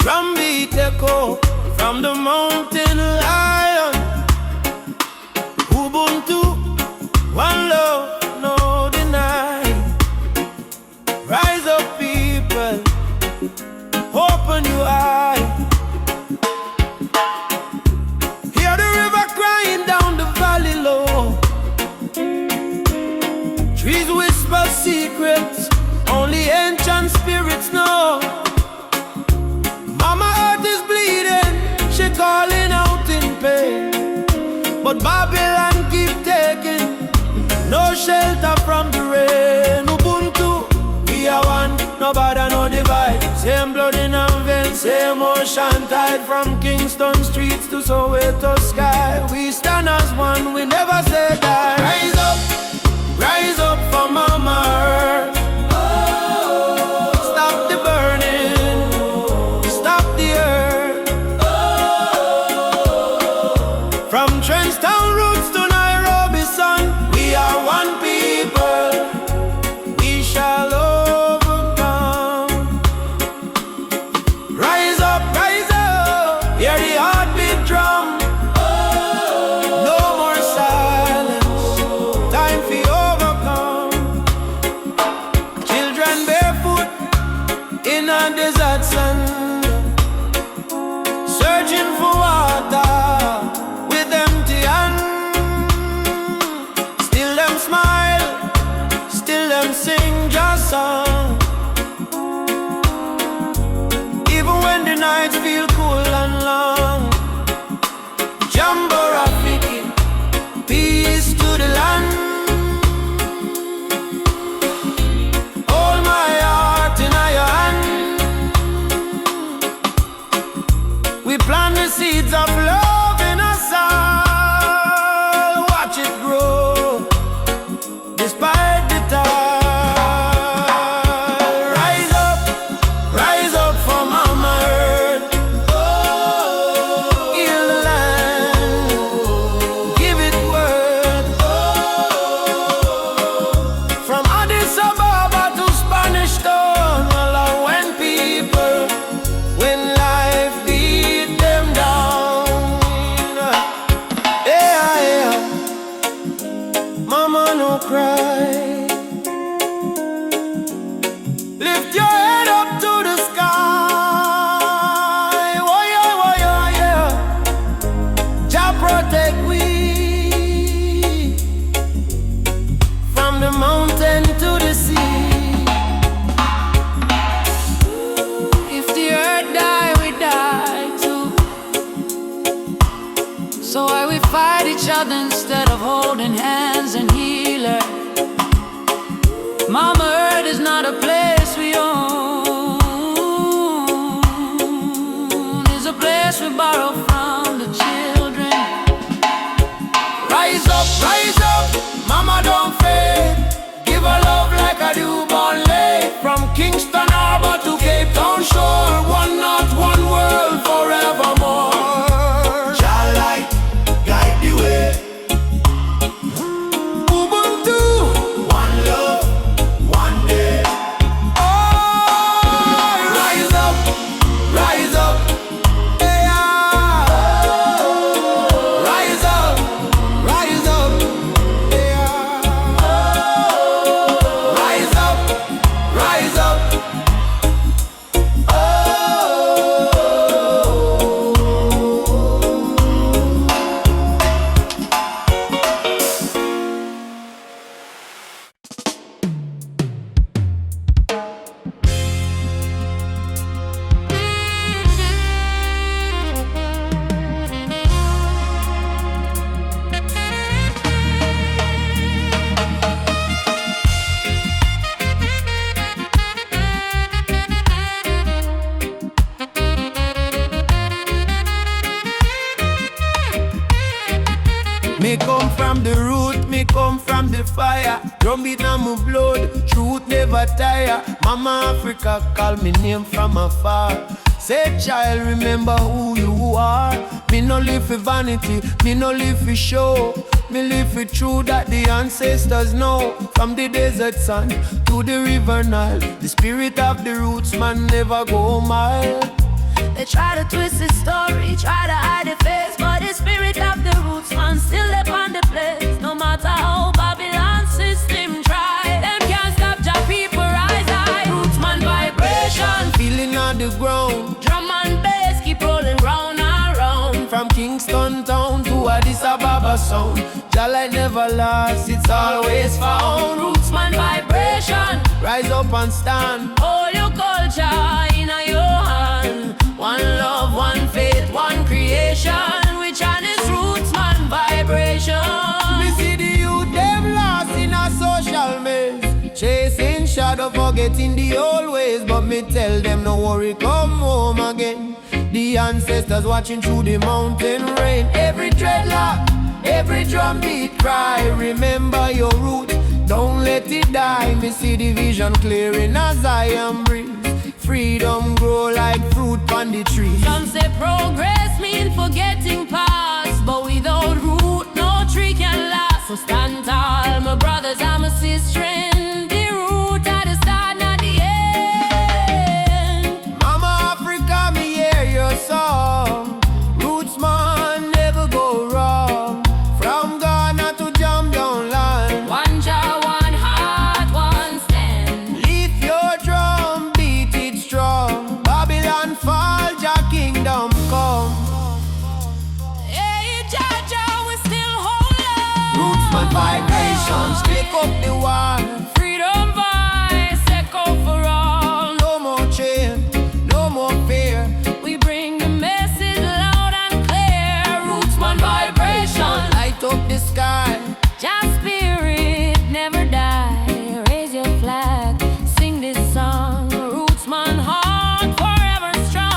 Drum beat echo from the mountain lion. Ubuntu, one love, no deny. Rise up people, open your eye. Hear the river crying down the valley low. Trees whisper secrets only ancient spirits know. Mama earth is bleeding, she calling out in pain. But Babylon keep taking no shelter from the rain. Ubuntu, we are one, no bother, no divide. Same blood in our veins, same ocean tide. From Kingston streets to Soweto sky, we stand as one, we never say die. Rise up for Mama Earth. Stop the burning, stop the earth. From Trenchtown roots to Nairobi sun, we are one people, we shall overcome. Rise up, hear the heartbeat drum. No more silence, time for overcome. Children barefoot in a desert sand, searching for water with empty hands. Still them smile, still them sing just song. Even when the nights feel cool and long. Jambo Rafiki, peace to the land. Hold my heart in your hand. We plant the seeds of love in us all. Watch it grow, despite the tide. Rise up for Mama Earth. Heal the land, give it worth. From Addis Ababa to Spanish Town, all our when people, when life beat them down. Yeah, Mama no cry. Lift your head up to the sky. Oh yeah. Jah protect we from the mountain to the sea. If the earth die, we die too. So why we fight each other instead of holding hands and heal her? Mama Earth is not a place we own, it's a place we borrow from the children. Rise up, Mama don't fade. Give her love like a newborn lay. From Kingston Harbor to Cape Town shore, one not one world forevermore. Jah light guide the way. Ubuntu, one love, one day. Oh, rise up, yeah. Rise up, yeah. Rise up. Me come from the root, me come from the fire. Drum beat na my blood, truth never tire. Mama Africa call me name from afar. Say child, remember who you are. Me no live for vanity, me no live for show. Me live for truth that the ancestors know. From the desert sun to the river Nile, the spirit of the roots man never go mild. They try to twist his story, try to hide the face, but the spirit of the roots man still live on the place. No matter how Babylon system try, them can't stop Jah people rise high. Roots man vibration, feeling on the ground. drum and bass keep rolling round and round. From Kingston town to Addis Ababa sound, Jah light never lost, it's always found. Roots man vibration, Rise up and stand. all your culture in your hand. One love, one faith, one creation. Which one is roots man vibration? Me see the youth them lost in a social maze, chasing shadow, forgetting the old ways. But me tell them no worry, come home again. The ancestors watching through the mountain rain. Every dreadlock, every drum beat cry, remember your root, don't let it die. Me see the vision clearing as I am breathe. Freedom grow like fruit on the tree. Some say progress mean forgetting past, but without root no tree can last. So stand tall, my brothers and my sisters. The root at the start, not the end. Mama Africa, me hear your song. Roots man never go wrong. From Ghana to Jam down land. One Jah, one heart, one stand. Leave your drum, beat it strong. Babylon fall, Jah kingdom come. Hey Jah Jah, we still hold on. Roots man vibrations, click up the wall. Freedom voice echo for all. No more chain, no more fear. We bring the message loud and clear. Roots man vibration, Light up the sky. Jah spirit never die. Raise your flag, sing this song. Roots man heart forever strong.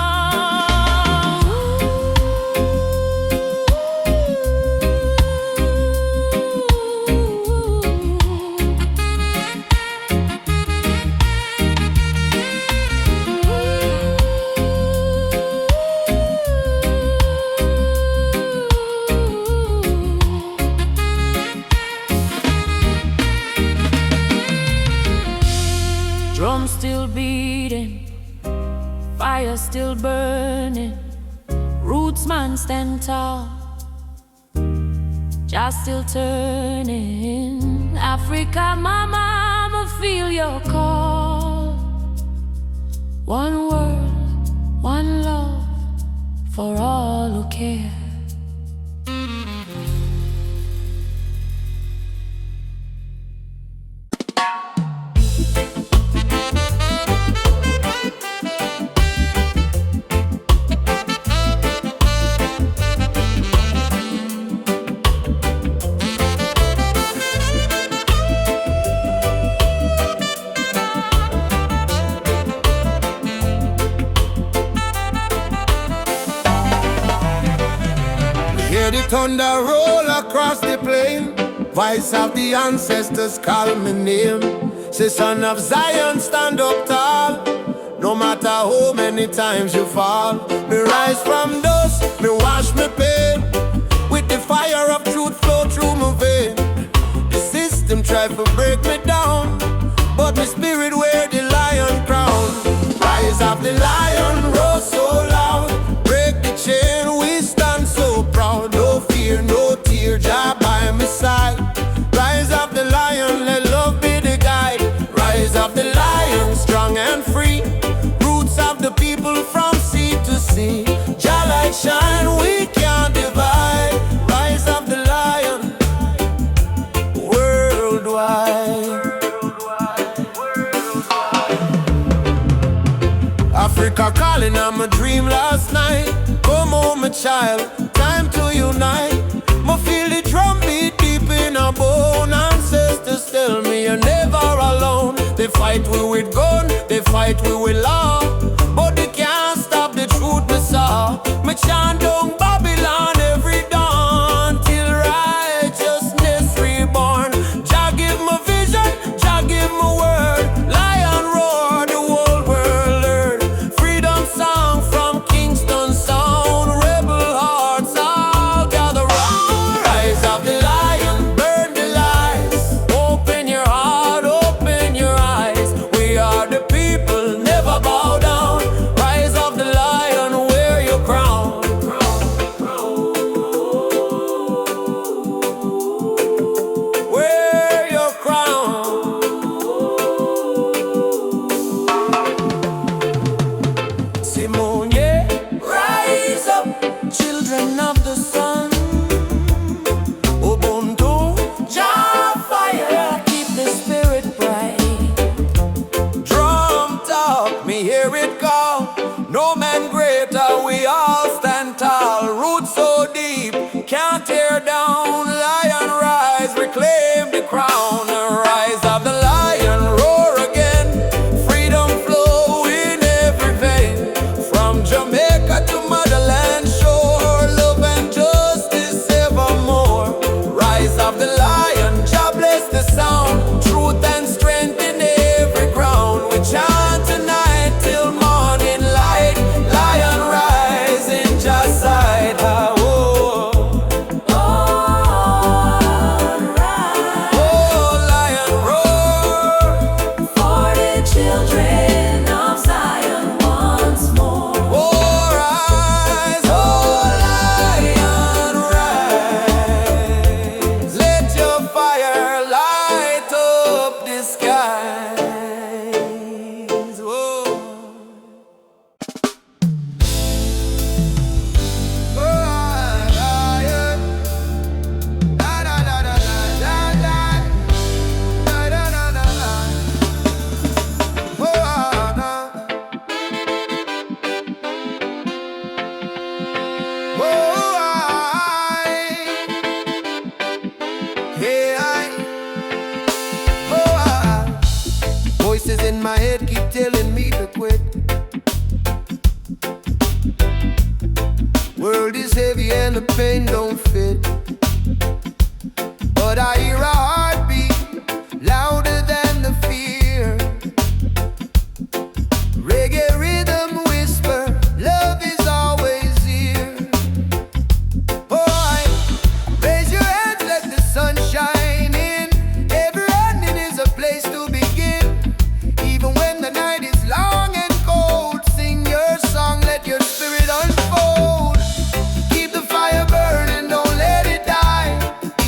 Drum still beating, fire still burning. Roots man stand tall, just still turning. Africa, mama, I'ma feel your call. One world, one love, for all who care. Hear the thunder roll across the plain. Voice of the ancestors call me name. Say, son of Zion, stand up tall. No matter how many times you fall. Me rise from dust, me wash me pain. With the fire of truth flow through my vein. The system try to break me down, but my spirit wear the lion crown. Rise of the lion, roar so loud. Break the chain, we stand so proud. No fear, no tear, Jah by my side. Rise of the lion, let love be the guide. Rise of the lion, strong and free. Roots of the people from sea to sea. Jah light shine, we can't divide. Rise of the lion, worldwide. Africa calling on my dream last night. Come home, my child, time to unite. Me feel the drum beat deep in our bone. Ancestors tell me you're never alone. They fight we with gun, they fight we with law, but they can't stop the truth we saw. Me chant down Babylon every dawn till righteousness reborn. Jah give me vision, Jah give me word. Lion roar, the whole world learn. Freedom song from Kingston sound. Rebel hearts all gather round. Rise of the lion, burn the lies. Open your heart, open your eyes. We are the people, never bow down. is heavy and the pain don't fit. But I hear a heartbeat louder than the fear. Reggae rhythm whisper, love is always here. Boy, raise your hands, let the sun shine in. Every ending is a place to begin. Even when the night is long and cold, sing your song, let your spirit unfold. Keep the fire burning, don't let it die.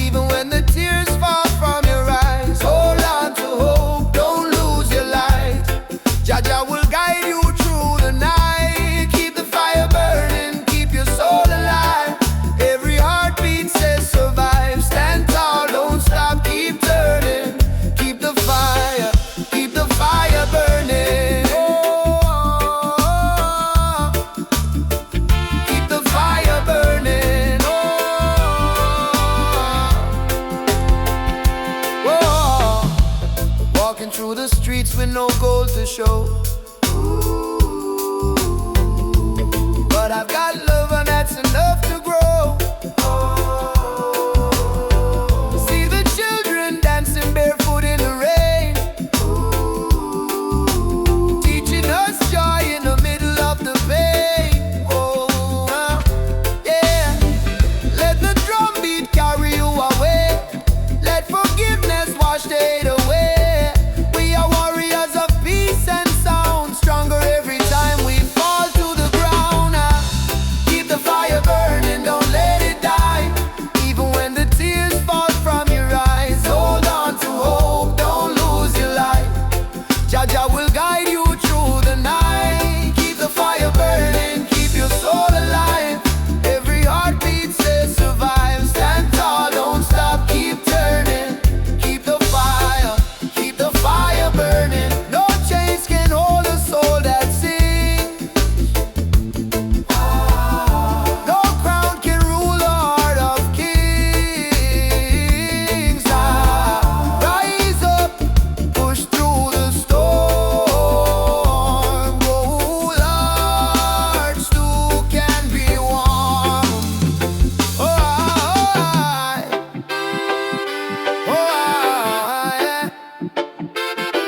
Even when the tears fall from your eyes, hold on to hope, don't lose your light. Jaja will guide you through the night. Keep the fire burning, keep your soul alive. Every heartbeat says survive. Stand tall, don't stop, keep turning. Keep the fire burning. Oh, keep the fire burning. Oh, walking through the streets with no gold to show. But I've got love and that's enough to grow. See the children dancing barefoot in the rain, teaching us joy in the middle of the pain. Oh, yeah. Let the drum beat carry you away. Let forgiveness wash the hate away. We are warriors of peace and sound, stronger every time we fall to the ground. Keep the fire burning, don't let it die. Even when the tears fall from your eyes, hold on to hope, don't lose your light. Jaja will guide you through the night. Keep the fire burning, keep your soul alive. Every heartbeat says survive. Stand tall, don't stop, keep turning. Keep the fire burning. No chains can hold a soul that sings. No crown can rule the heart of kings. Rise up, push through the storm. Gold hearts too can be warm. Oh, oh, yeah.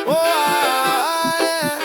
Oh, yeah.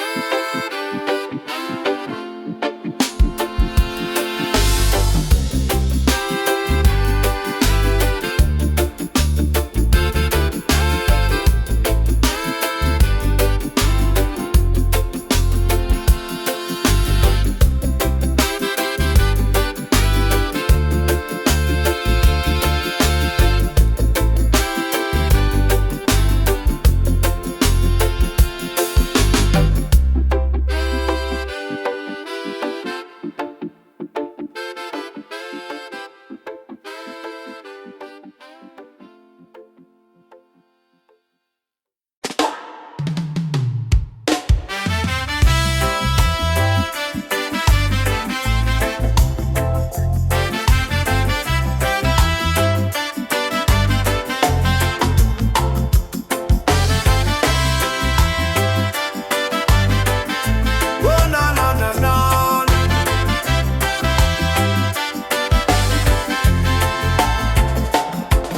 Oh, no, no, no, no.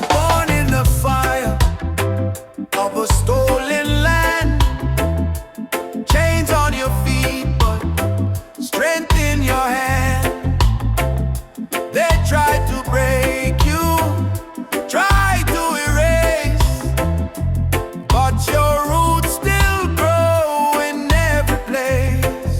Born in the fire of a stolen land. Chains on your feet, but strength in your hand. They tried to break you, tried to erase, but your roots still grow in every place.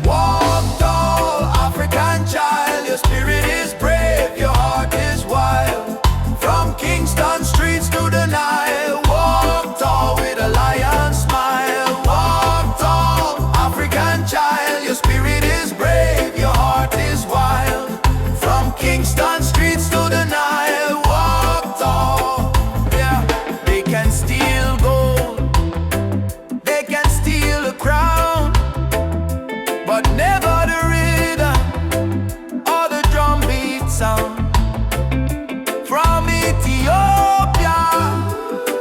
Walk tall, African child, your spirit is brave, your heart is wild. From Kingston streets to the Nile, walk tall with a lion smile. Walk tall, African child, your spirit is brave, your heart is wild. From Kingston streets to the Nile, walk tall. Yeah, they can steal gold, they can steal a crown, but never the rhythm or the drum beat sound. From Ethiopia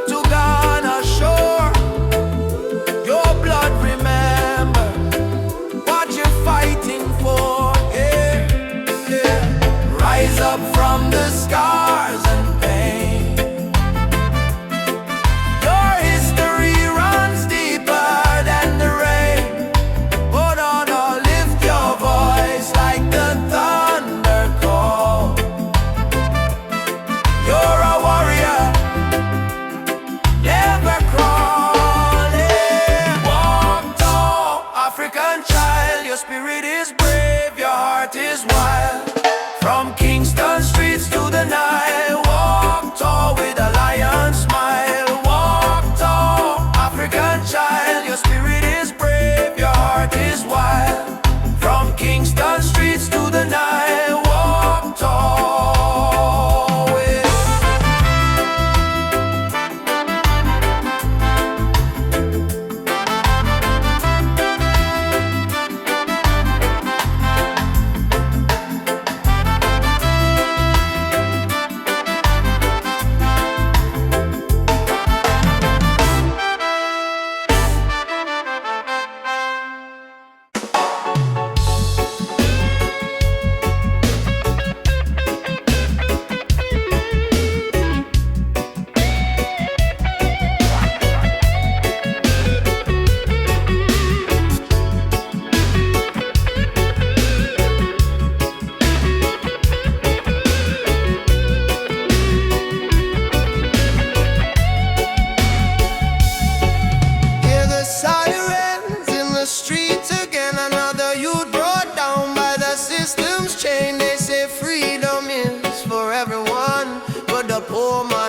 to Ghana shore, your blood remember what you're fighting for. Yeah, yeah. is brave, your heart is wild. From Kingston streets to the Nile, walk tall with a lion smile. Walk tall, African child, your spirit is brave, your heart is wild. From Kingston streets to the Nile, walk tall with.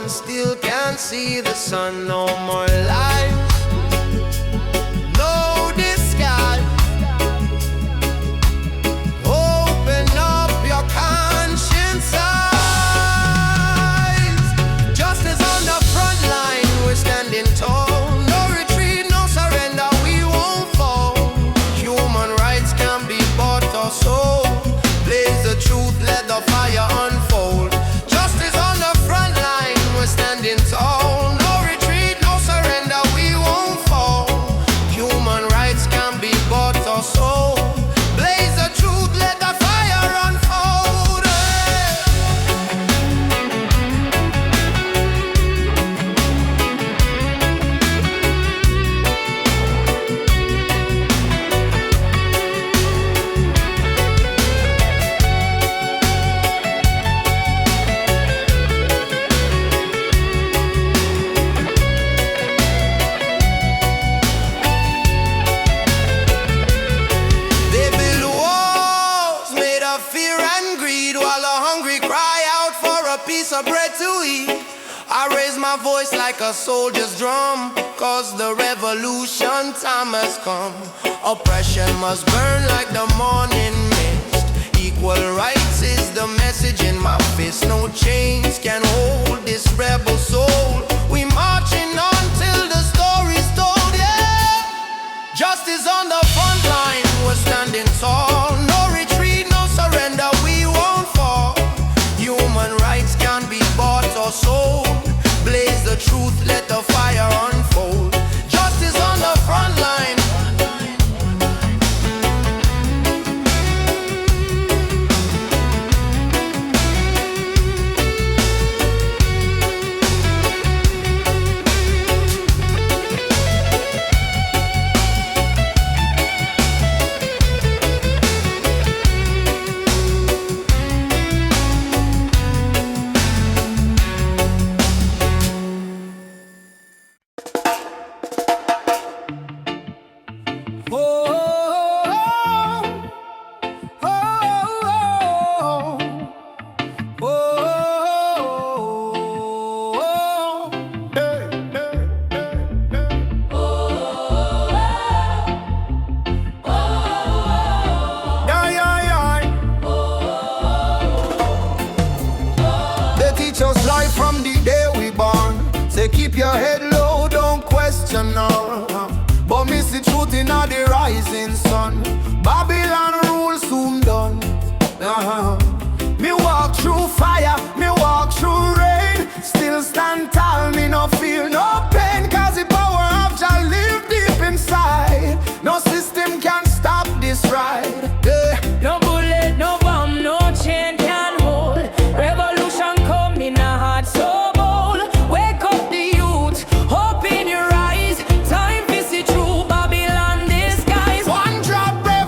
Still can't see the sun, no more lights, no disguise. Open up your conscience eyes. Justice on the front line, we're standing tall. No retreat, no surrender, we won't fall. Human rights can be bought or sold. Blaze the truth, let the fire unfold. Justice on the front line, we're standing tall. No retreat, no surrender, we won't fall. Human rights can be bought or sold. Blaze the truth, let the fire unfold. A bread to eat. I raise my voice like a soldier's drum, cause the revolution time has come. Oppression must burn like the morning mist. Equal rights is the message in my fist. No chains can hold this rebel soul. We marching on till the story's told, yeah. Justice on the front line, we're standing tall. No retreat, no surrender, we won't fall. Human rights can be bought or sold. Blaze the truth, let the fire unfold. Justice on the front line. Keep your head low, don't question no. But miss the truth in all the rising sun. Babylon rule soon done. Me walk through fire, me walk through rain. Still stand tall, me no feel no pain. Cause the power of Jah live deep inside. No system can stop this ride, yeah. No bullet, no bomb, no chain can hold. Revolution come in a heart so bold. Wake up the youth, hope in your eyes. Time to see true Babylon disguise. One drop bread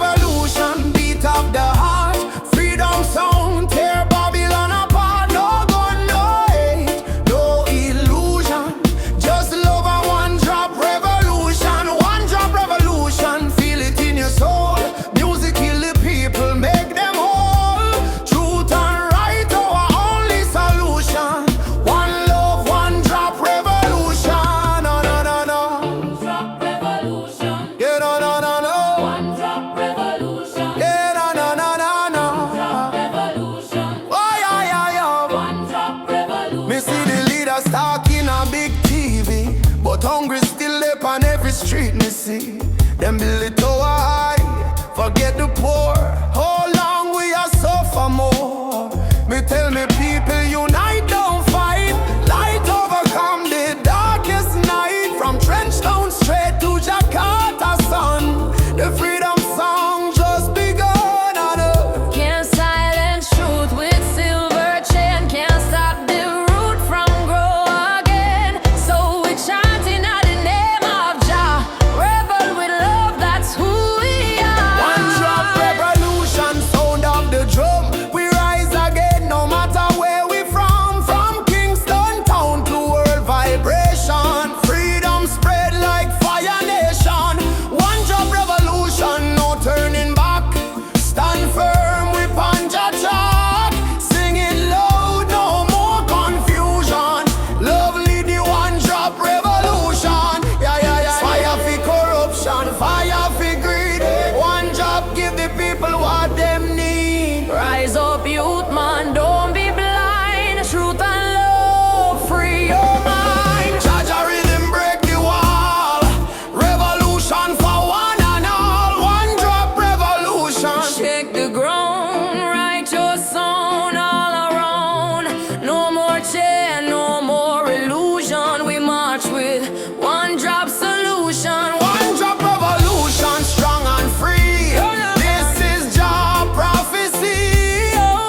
poor. How long we are suffer more? Me tell me people unite, don't fight. Light overcome the darkest night. From Trenchtown straight to Jakarta sun. The freedom song just begun on earth. Can't silence truth with silver chain. Can't stop the root from grow again. So we chanting at the name of Jah. Rebel with love, that's who we are. One drop revolution, sound of the drum. We rise again no matter where we from. From Kingston town to world vibration. Freedom spread like fire nation. One drop revolution, no turning back. Stand firm, we punch a track. Sing it loud, no more confusion. Lovely the one drop revolution. Yeah, yeah, yeah. Fire for corruption, fire for greed. One drop give the people what them need. Rise up, youth man, don't be blind. Truth and love, free your mind. Jaja rhythm break the wall. Revolution for one and all. One drop revolution. Shake the ground, write your song all around. No more chain, no more illusion. We march with one drop solution. One drop revolution, strong and free. This is job prophecy.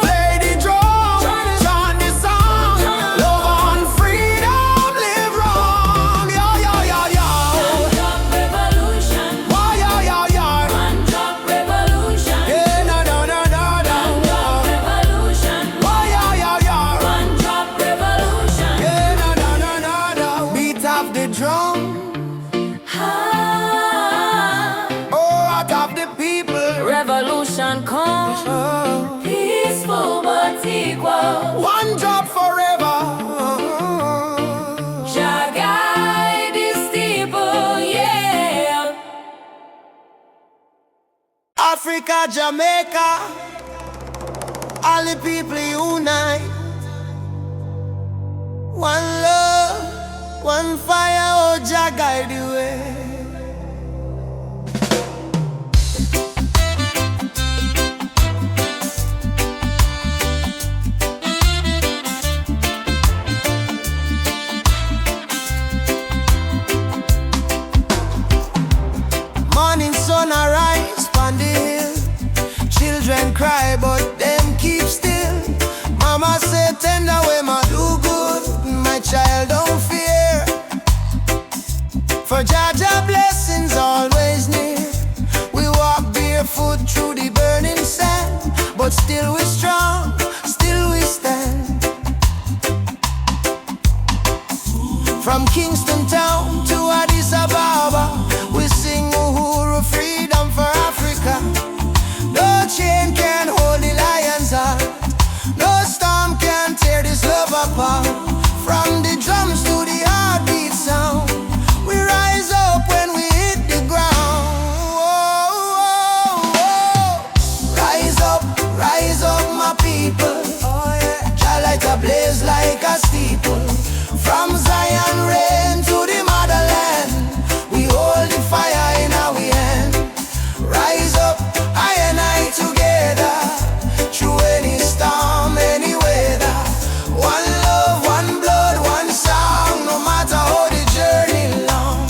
Play the drum, chant the song. Love and freedom, live wrong. Yo, yo, yo, yo. One drop revolution, Why, yo, yo, yo. one drop revolution. Yeah, no, no, no, no, no. One drop revolution, Why, yo, yo, yo. one drop revolution. Yeah, no, no, no, no, no. Beat of the drum. Ah, Oh, out of the people. revolution come, Oh. peaceful but equal. One drop forever. Jah guide this people, yeah. Africa, Jamaica, all the people unite. One love, one fire, oh Jah guide the way. Morning sun arise on the hill. Children cry but them keep still. Mama say tender way ma do good. My child don't fear. For Jaja blessings always near. We walk barefoot through the burning sand. But still we strong, still we stand. From Kingston town to Addis Ababa, we sing Uhuru, freedom for Africa. No chain can hold the lion's heart. No storm can tear this love apart. From the drums to the heartbeat sound, we rise up when we hit the ground. Whoa, whoa, whoa. Rise up, my people. Oh, yeah. Jah light a blaze like a steeple. From Zion rain to the motherland, we hold the fire in our hand. Rise up, I and I together, through any storm, any weather. One love, one blood, one song, no matter how the journey long.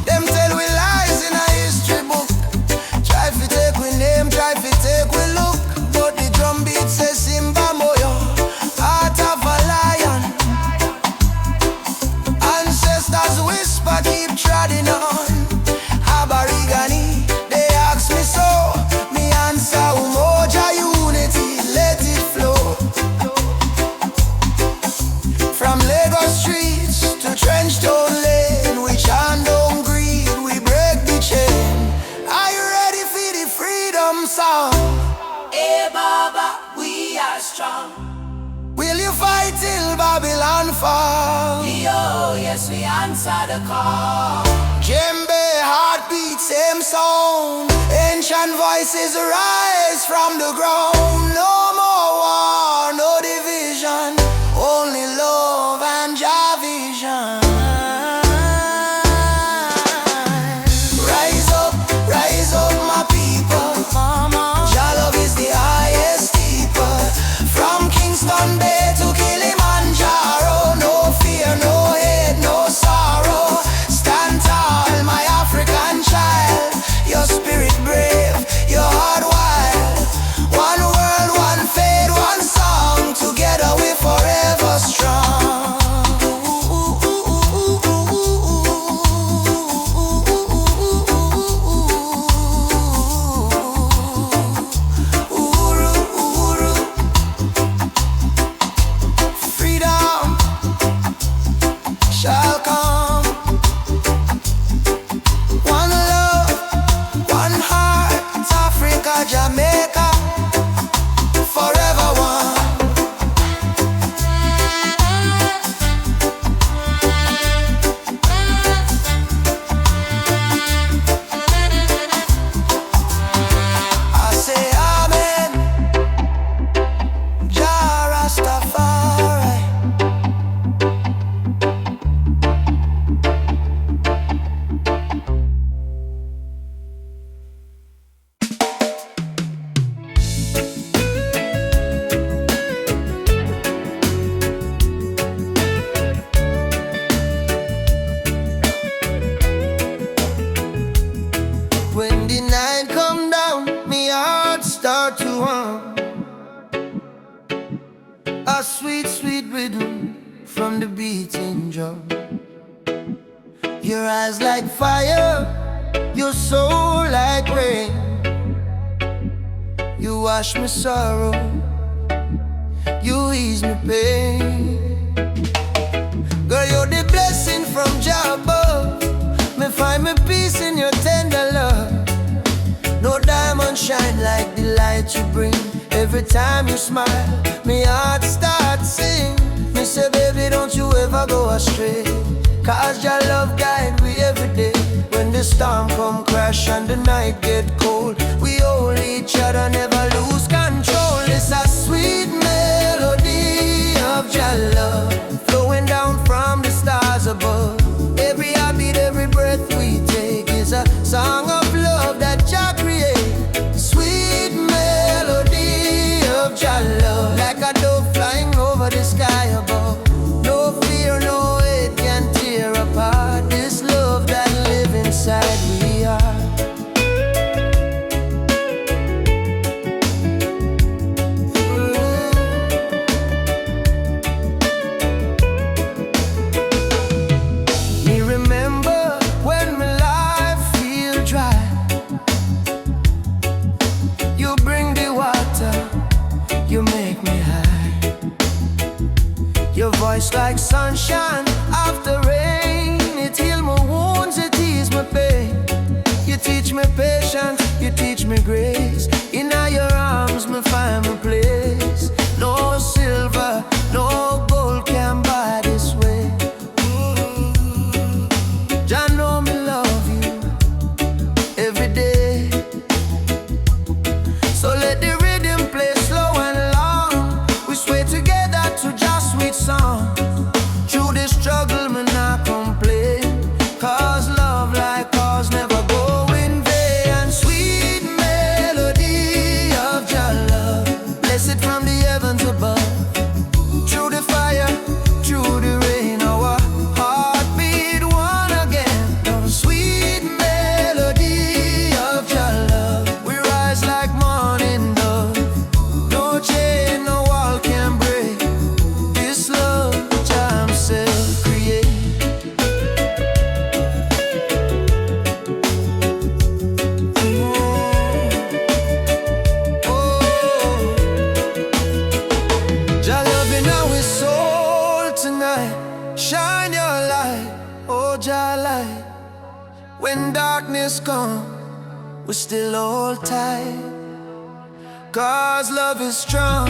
Them tell we lies in a history book. Try to take we name, try to take we look. But the drum beat says Simba Moyo, heart of a lion. Ancestors whisper, keep treading on. Aborigine, they ask me so. Me answer, Umoja unity, let it flow. From Lagos streets to Trenchtown lane, we chant on greed, we break the chain. Are you ready for the freedom song? Hey Baba, we are strong. Will you fight till Babylon fall? Yo, yes, we answer the call. Djembe, heartbeat, same sound. Ancient voices rise from the ground. No more war, no division. Only love and Jah vision. Rise up, my from the beating drum. Your eyes like fire, your soul like rain. You wash me sorrow, you ease me pain. Girl, you're the blessing from Jah above. Me find me peace in your tender love. No diamond shine like the light you bring. Every time you smile, me heart starts sing. Me say, baby, don't you ever go astray, 'cause your love guide we every day. When the storm come crash and the night get cold, we hold each other, never lose control. It's a sweet melody of your love, flowing down from the stars above. Every heartbeat, every breath we take is a song of love that Jah create. Sweet melody of your love, like a dove flying over the sky above. No fear, no hate can tear apart this love that live inside we are. Me remember when my life feel dry, you bring the water, you make me high. Your voice like sunshine after rain, it heal my wounds, it ease my pain. You teach me patience, you teach me grace. In your arms me find my place. No silver, no gold can buy this way. Jah know me love you every day. So let the rhythm play slow and long. We sway together to just sweet song. Through the struggle, me not complain, 'cause love like ours never go in vain. And sweet melody of your love, blessed from the heavens above. Through the fire, through the rain, our heartbeat one again. Sweet melody of your love, we rise like morning dove. No chain, no wall can break this love Jah himself create. Jah loving our soul tonight. Shine your light, oh Jah light. When darkness come, we still hold tight, 'cause love is strong.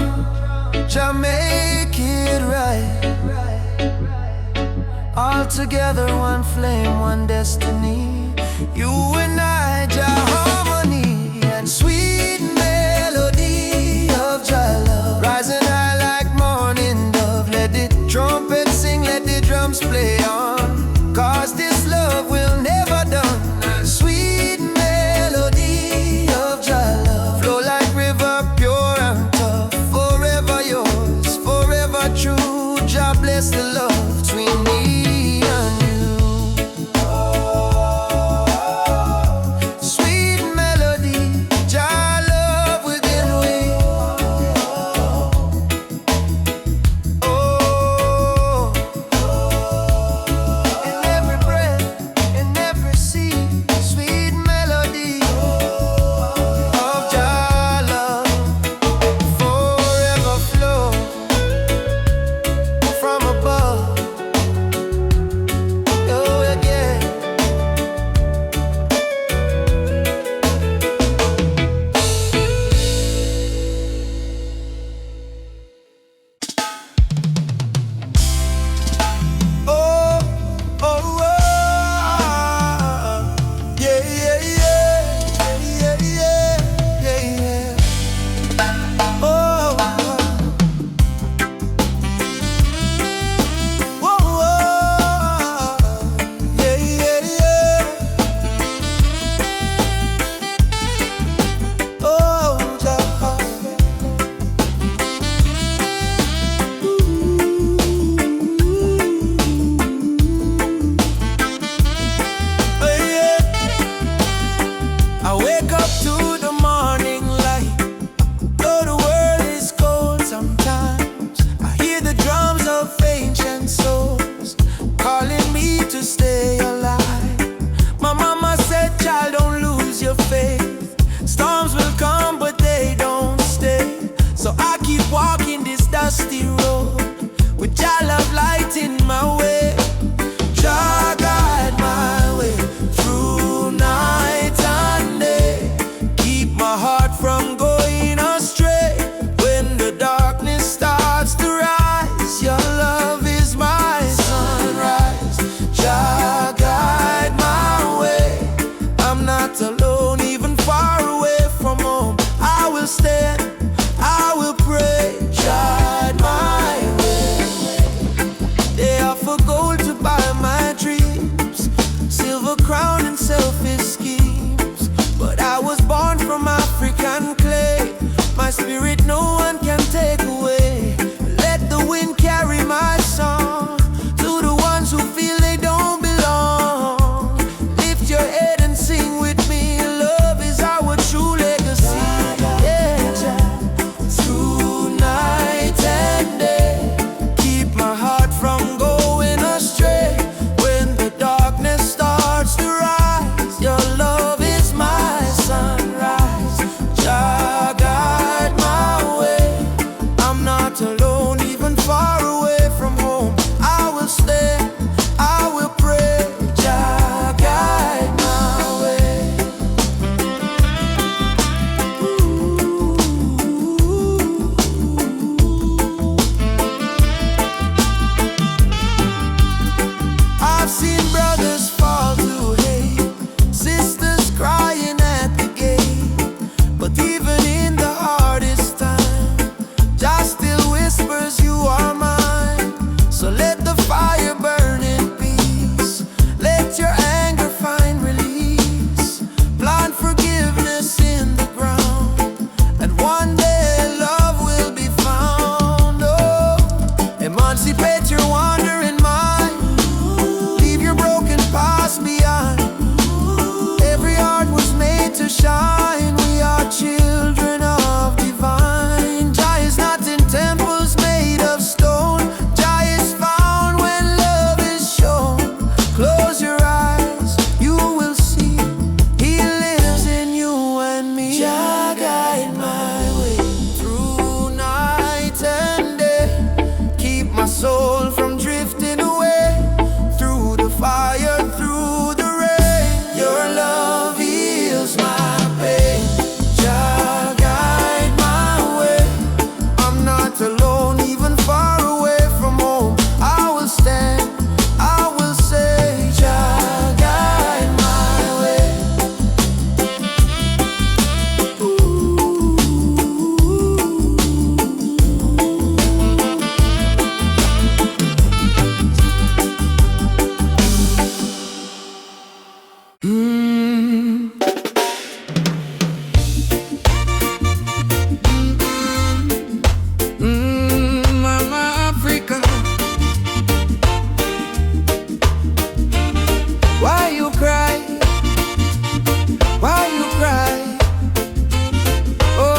Jah make it right. All together, one flame, one destiny. You and I, Jah harmony. And sweet melody of Jah love, rising high like morning dove. Let the trumpet sing, let the drums play on, 'cause this love will never done. Sweet melody of Jah love, flow like river, pure and tough. Forever yours, forever true. Jah bless the love between me and you. Sweet my spirit no one can take away. Let the wind carry my song to the ones who feel they don't belong. Lift your head and sing with me. Love is our true legacy. Yeah, through night and day, keep my heart from going astray. When the darkness starts to rise, your love is my sunrise. Jah guide my way. I'm not alone, even far away from home. I will stand, I will pray. Jah guide my way. I've seen brothers fall to hate, sisters crying at the gate. But even in the hardest time, Jah still whispers you are mine. So let the fire burn in peace. Let your anger find release. Plant forgiveness in the ground, and one day love will be found. Oh, emancipate your wandering mind. Leave your broken past behind. Every heart was made to shine. We are children of divine. Jah is not in temples made of stone. Jah is found when love is shown. Close your eyes, you will see He lives in you and me. Jah guide my way through night and day. Keep my soul from drifting away. Through the fire, through the rain, your love heals my pain. Jah guide my way. I'm not alone, even far away from home. I will stand, I will say, Jah guide my way. Mama Africa, why you cry? Why you cry? Oh,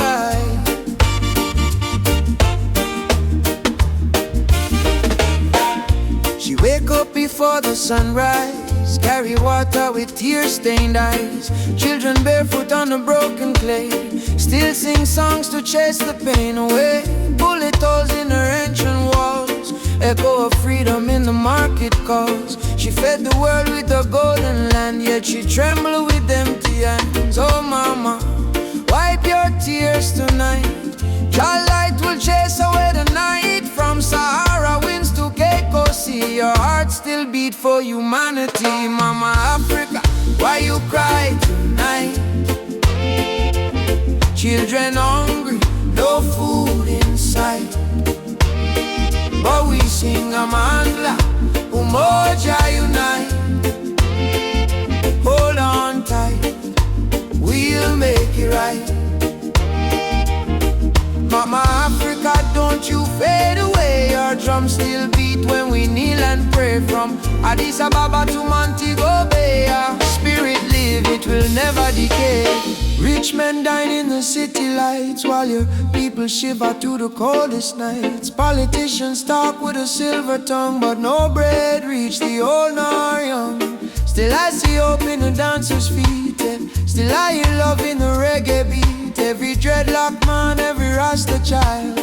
she wake up before the sunrise, carry water with tear-stained eyes. Children barefoot on the broken clay, still sing songs to chase the pain away. Bullet holes in her ancient walls, echo of freedom in the market calls. She fed the world with the golden land, yet she trembled with empty hands. Oh mama, wipe your tears tonight. Your light will chase away the night. From Sahara winds to Cape Coast Sea, your heart still beat for humanity. Mama Africa, why you cry tonight? Children hungry, no food in sight, but we sing Amandla, Umoja unite. Hold on tight, we'll make it right. Mama Africa, don't you fade away. Your drums still beat when we kneel and pray. From Addis Ababa to Montego Bay, our spirit live, it will never decay. Rich men dine in the city lights, while your people shiver through the coldest nights. Politicians talk with a silver tongue, but no bread reach the old nor young. Still I see hope in the dancers' feet, still I hear love in the reggae beat. Every dreadlock man, every Rasta child,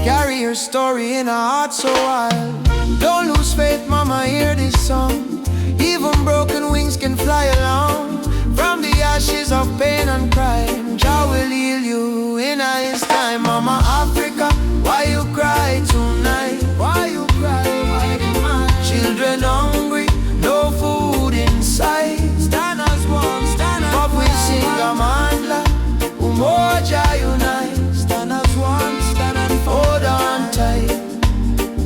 carry your story in a heart so wild. Don't lose faith, mama, hear this song. Even broken wings can fly along. From the ashes of pain and crime, Jah will heal you in His time. Mama Africa, why you cry tonight? Why you cry? Children hungry, no food in sight. Stand as one, stand as one. But we sing Amandla, Umoja unite. Stand as one, stand and hold on tight.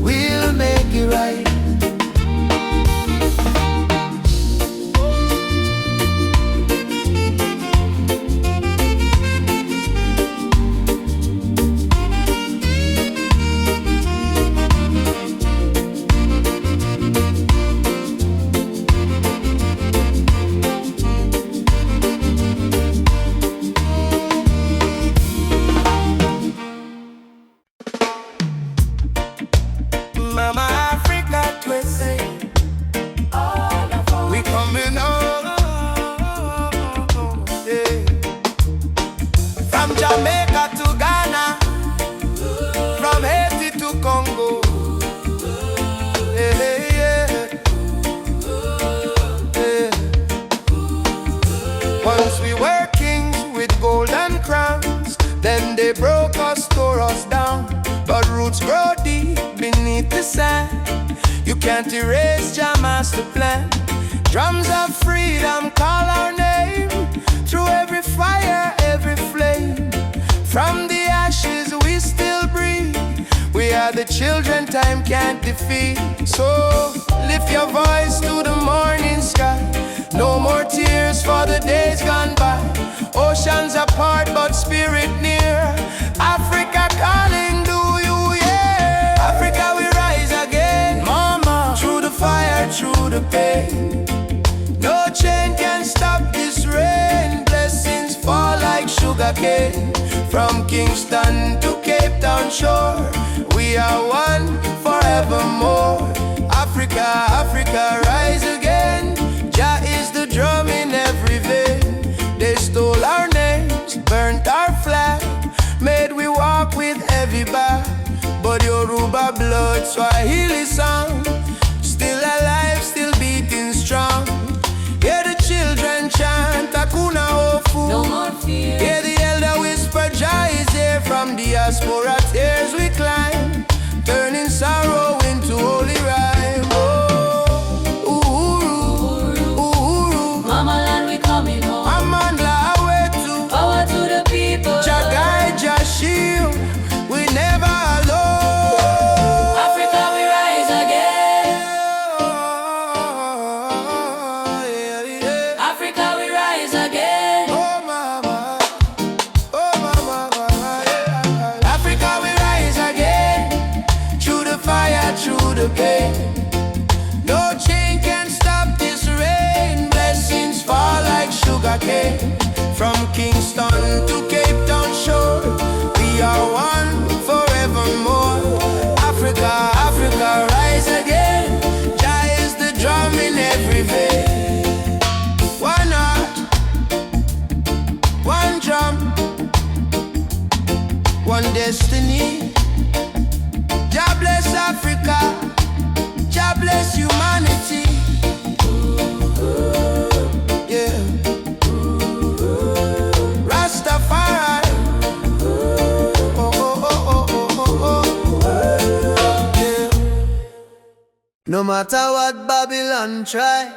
We'll make it right. From Jamaica to Ghana, from Haiti to Congo. Once we were kings with golden crowns, then they broke us, tore us down. But roots grow deep beneath the sand. You can't erase your master plan. Drums of freedom call our name. Through every fire, every flame. From the ashes we still breathe. We are the children time can't defeat. So lift your voice to the morning sky. No more tears for the days gone by. Oceans apart but spirit near. Africa calling, do you hear? Africa we rise again, mama. Through the fire, through the pain. No chain can stop this rain. Blessings fall like sugar cane. From Kingston to Cape Town shore, we are one forevermore. Africa, Africa rise again. Jah is the drum in every vein. They stole our names, burnt our flag, made we walk with heavy back. But Yoruba blood, Swahili song, still alive, still beating strong. Hear the children chant Hakuna Hofu. No more fear. Hear the elder whisper Jah is here. From diaspora tears we climb, turning sorrow into holy rhyme. Mama land we coming home. Amandla away to Power to the people. Jah guide, Jah shield, we never alone. Africa we rise again. Africa we rise again. Oh mama, yeah. Africa we rise again. Through the fire, through the pain. No chain can stop this rain. Blessings fall like sugar cane. From Kingston to Cape Town shore, we are one forevermore. Africa, Africa rise again. Jah is the drum in every vein. One heart, one drum, one destiny. Jah bless Africa, Jah bless humanity. Yeah. Rastafari. Oh, oh, oh, oh, oh, oh. Yeah. No matter what Babylon try,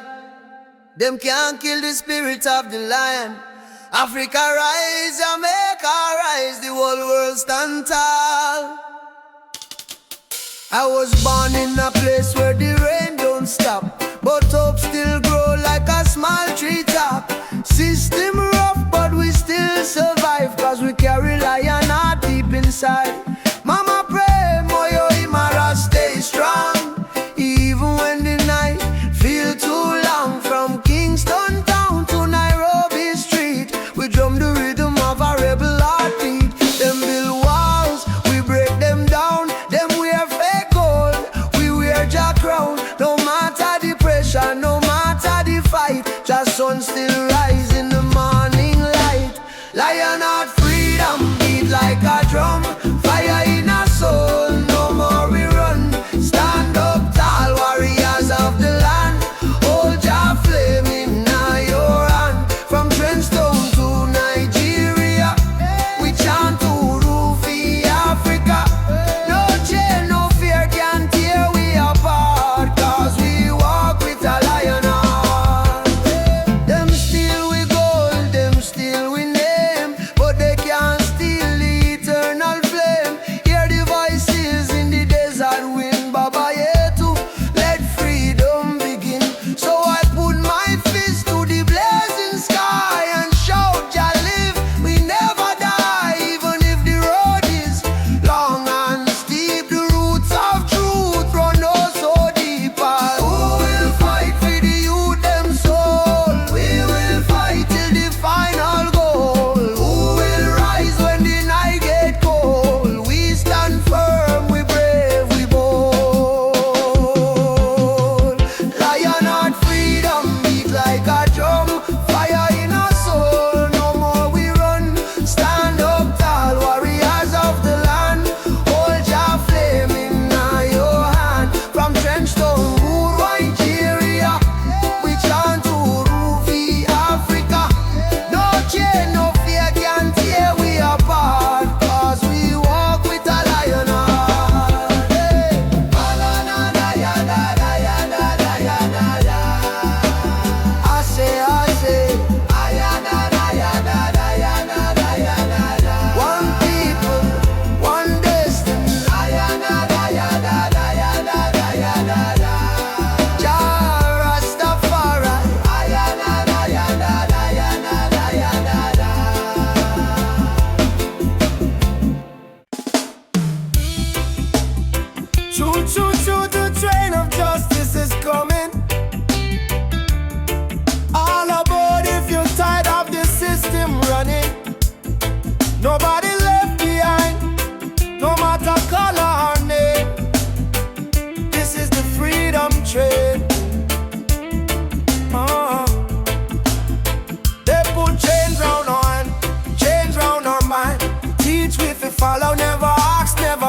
them can't kill the spirit of the lion. Africa rise, Jamaica rise, the whole world stand tall. I was born in a place where the rain don't stop, but hope still grow like a small treetop. System rough, but we still survive, cause we carry lion heart deep inside. Mama pray, Moyo Imara stay strong, even when the night feel too long. From Kingston town to Nairobi street, we drum the rhythm of a rebel heartbeat. Them build walls, we break them down. Them wear fake gold, we wear Jah crown. No matter the pressure, no matter the fight, Jah sun still rise in the morning light. Lion heart freedom beat like a drum. Fire in our soul, no more we run. Stand up tall, warriors of the land. Hold Jah flame in your hand. From Trenchtown to Nigeria, we chant Urufi Africa. No chain, no fear can tear we apart, cause we walk with a lion heart. Them still we gold, them still we name, but they can't steal the eternal flame.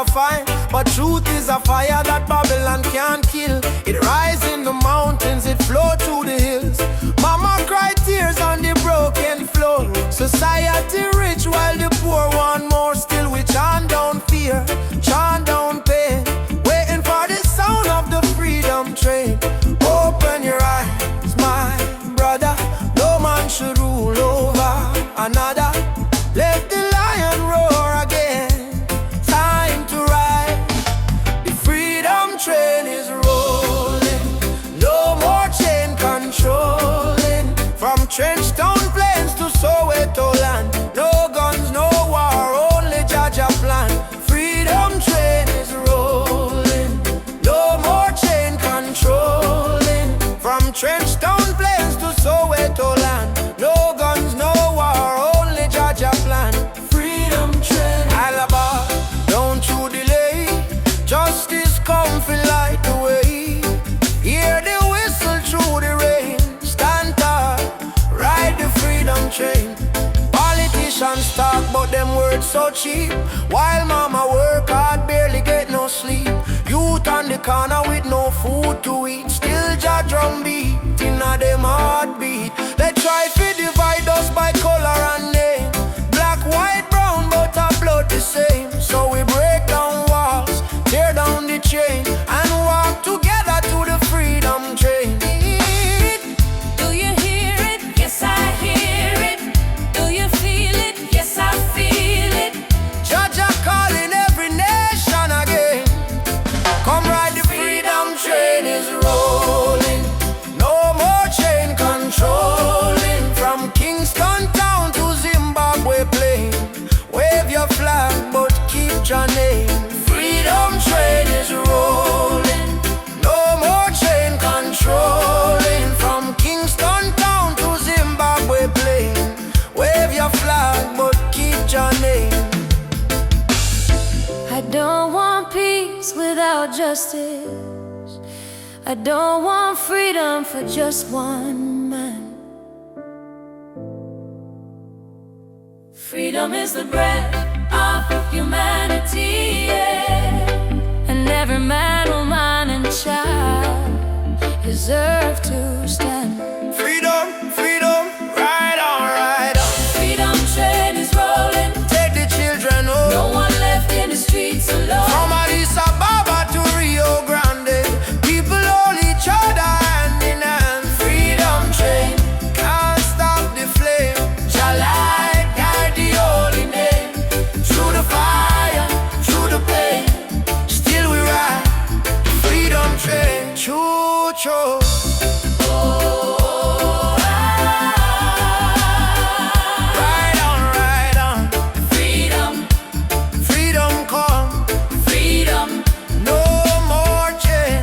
never find. But truth is a fire that Babylon can't kill. It rises in the mountains, it flows through the hills. Mama cried tears on the broken floor. Society rich while the poor want more. Still we chant down fear, chant down pain, waiting for the sound of the freedom train. Open your eyes, my brother. No man should rule over another. Let the lion roar again. Time to ride. The freedom train is rolling. No more chain controlling. From Trenchtown Plains to Soweto land. No guns, no war, only Jaja plan. Freedom train is rolling. No more chain controlling. From Trenchtown Plains to Soweto land. No guns, no war, only Jaja plan. Freedom train. Alaba, don't you delay. Justice come fi light the way. Hear the whistle through the rain. Stand tall, ride the freedom train. Politicians talk but them words so cheap. While mama work hard, barely get no sleep. Youth on the corner with no food to eat. Still Jah drum beat inna them heartbeat. They try to divide us by color and name. Black, white, brown, but our blood the same. So we break down walls, tear down the chain, and walk together to the freedom train. Do you hear it? Yes, I hear it. Do you feel it? Yes, I feel it. Jaja calling every nation again. Come ride the freedom train is rolling. No more chain controlling. From Kingston town to Zimbabwe plain. Wave your flag but keep your name. Freedom train is rolling. No more chain controlling. From Kingston town to Zimbabwe plain. Wave your flag but keep your name. I don't want peace without justice. I don't want freedom for just one man. Freedom is the breath of humanity, yeah. And every man, woman, and child deserve to stand. Freedom, freedom, ride on, ride on. Freedom train is rolling. Take the children home. No one left in the streets alone. From Addis Ababa to Rio Grande, people hold each other hand in hand. Freedom train, can't stop the flame. Shall I guide the holy name? Through the fire, through the pain, still we ride. Freedom train, choo-choo. Ride on, ride on. Freedom, Freedom come, freedom. no more chain.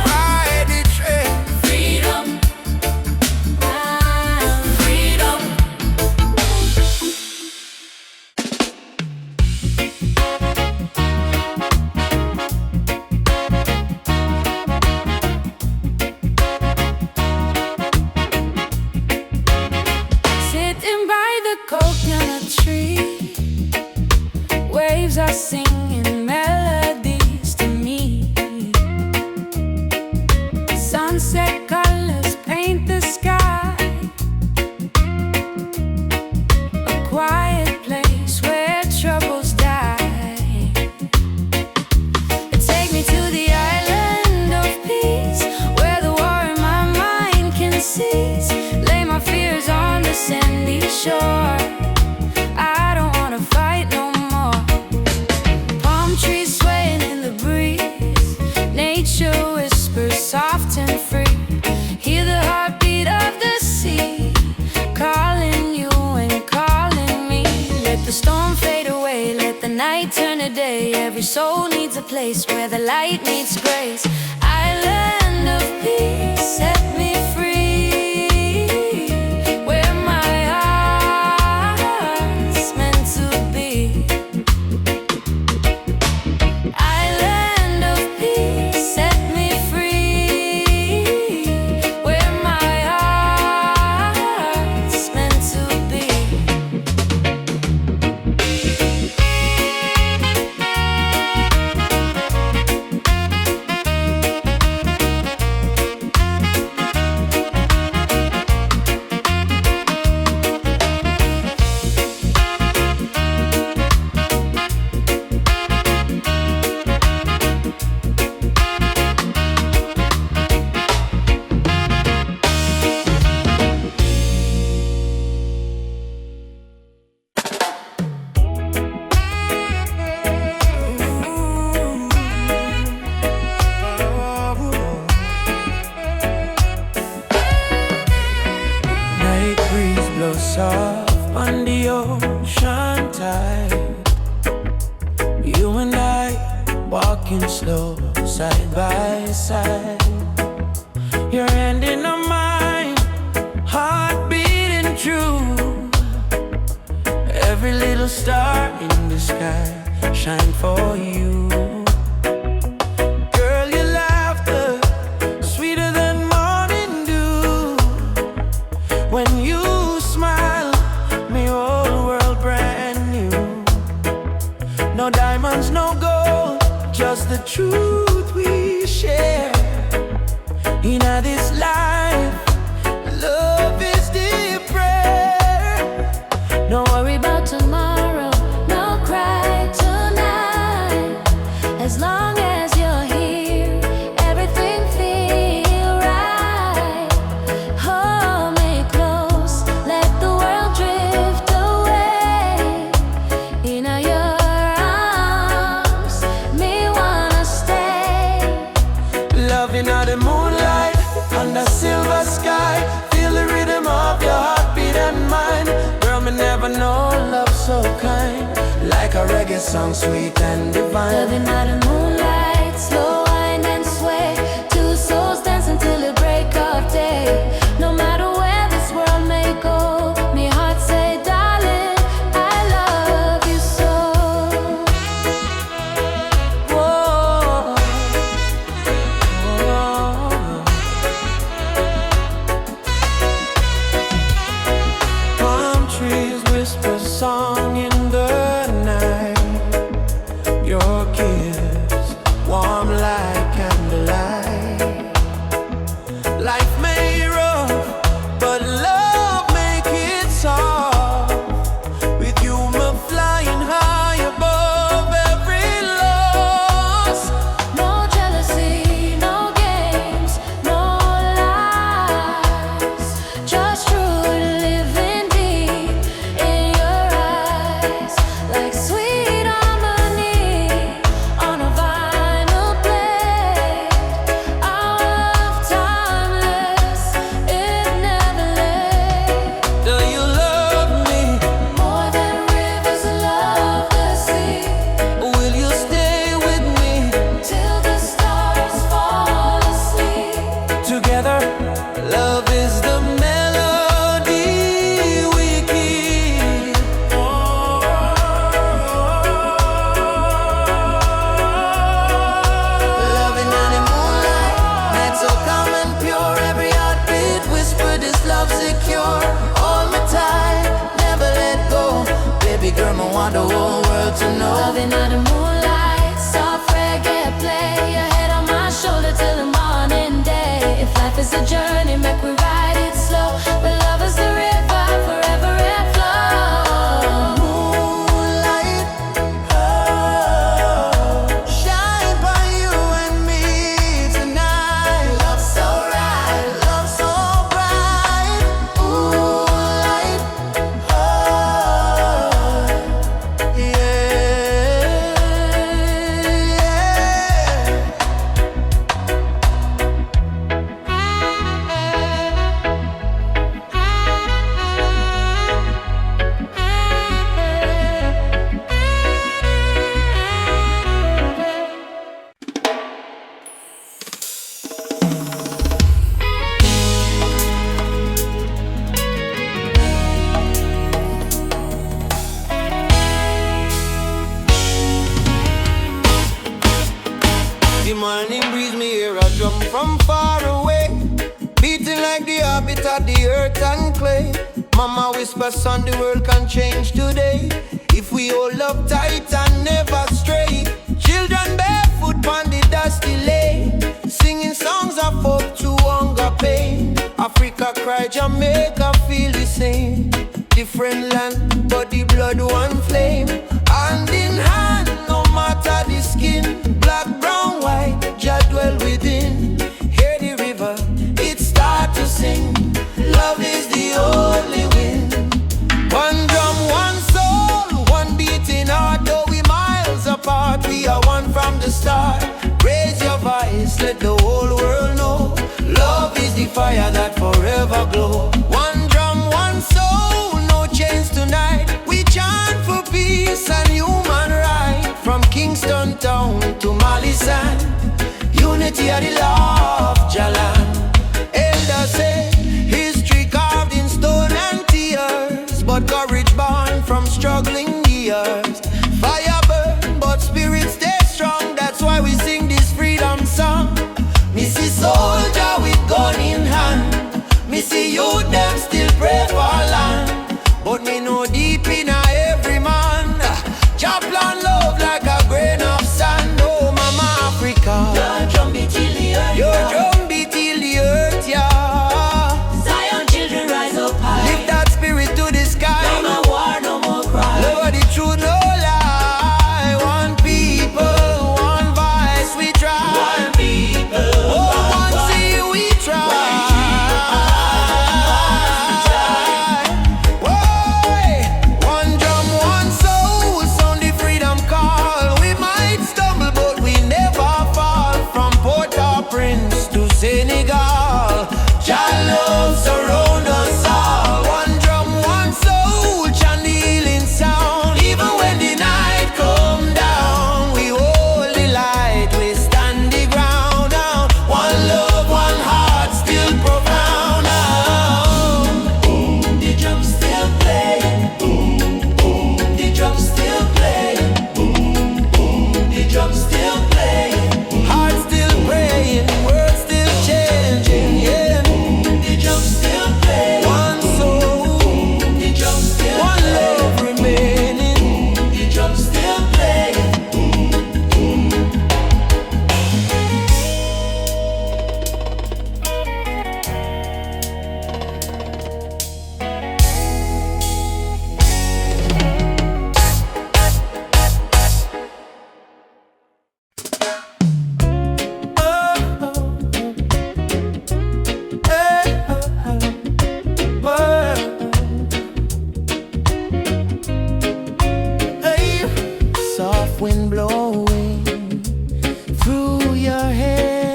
Ride the train. Freedom, freedom. Sitting by the coconut tree, waves are singing melodies to me. Sunset colors paint the sky, a quiet place where troubles die. Take me to the island of peace, where the war in my mind can cease. Lay my fears on the sandy shore. I don't wanna fight no more. Palm trees swaying in the breeze, nature whispers soft and free. Hear the heartbeat of the sea, calling you and calling me. Let the storm fade away, let the night turn to day. Every soul needs a place where the light meets grace. Island of peace, set me free, where my heart's meant to be. Island of peace, set me free, where my heart's meant to be. flow soft on the ocean tide. You and I walking slow, side by side. Your hand in mine, heart beating true. Every little star in the sky shine for you. Girl, your laughter sweeter than morning dew. When you smile, me whole world brand new. No diamonds, no gold, just the truth we share. In this life, love is the prayer. Don't worry about tomorrow, no cry tonight. As long as you're here, everything feel right. Hold me close, let the world drift away. In your arms, me wanna stay. Loving out the moonlight, under silver sky. Feel the rhythm of your heartbeat and mine. Girl, me never know love so kind. Like a reggae song, sweet and divine. Loving out the moonlight, slow wind and sway. Two souls dance until the break of day. No matter where this world may go, me heart say, darling, I love you so. Whoa. Palm trees whisper song in the night. Your kiss warm like candlelight. Life may rough, but love make it soft. With you, me flying high above every loss. No jealousy, no games, no lies. Just true living deep in your eyes. Like sweet harmony on a vinyl blade. Our love timeless, it never late. Do you love me? More than rivers love the sea. Will you stay with me? Till the stars fall asleep. Together, love is the melody we keep. Loving in the moonlight, night so calm and pure. Every heartbeat whisper this love secure. Hold me tight, never let go. Baby girl, I want the whole world to know. Loving under moonlight, soft reggae play. Your head on my shoulder till the morning day. If life is a journey, make we ride it slow. But love is the river, forever it flows. Moonlight, oh, shine by you and me tonight. Love so right, love so bright. Moonlight, oh, yeah, the morning breeze, me hear a drum from far away, beating like the heartbeat of the earth and clay. Mama whisper, son, the world can change today if we all love tight and never stray. Children barefoot on the dusty lane, singing songs of hope to hunger pain. Africa cry, Jamaica feel the same. Different land, but the blood one flame. Hand in hand, no matter the skin. Black, brown, white, Jah dwell within. Hear the river, it start to sing. Love is the only win. One drum, one soul, one beating heart. Though we miles apart, we are one from the start. Raise your voice, let the whole world know. Love is the fire that forever glow. One drum, one soul, sand. Unity of the law of Jalan. Elders say history carved in stone and tears, but courage born from struggling years. Fire burn, but spirit stay strong. That's why we sing this freedom song. Me see soldier with gun in hand. Me see youth them still pray for land. But me know deep in every man, Jah plan love like a grain of sand. Oh mama Africa, your drum beat till the earth, your drum beat till the earth, yeah. Zion children rise up high. Lift that spirit to the sky. No more war, no more cry. Love the truth, no lie. One people, one voice, we try. One people, oh, one see we try. One drum, one soul, sound the freedom call. We might stumble, but we never fall. From Port-au-Prince to Senegal, Jah love surround us all. One drum, one soul, chant the healing sound. Even when the night come down, we hold the light, we stand the ground down. One love, one heart, still profound. Boom, the drum still playing. Boom, boom, the drum still playing. Boom, boom, the drum still playing. Heart still praying, words still changing, yeah. The drum still playing. One soul, the drum still one love remaining. The drum still playing. Soft wind blowing through your hair,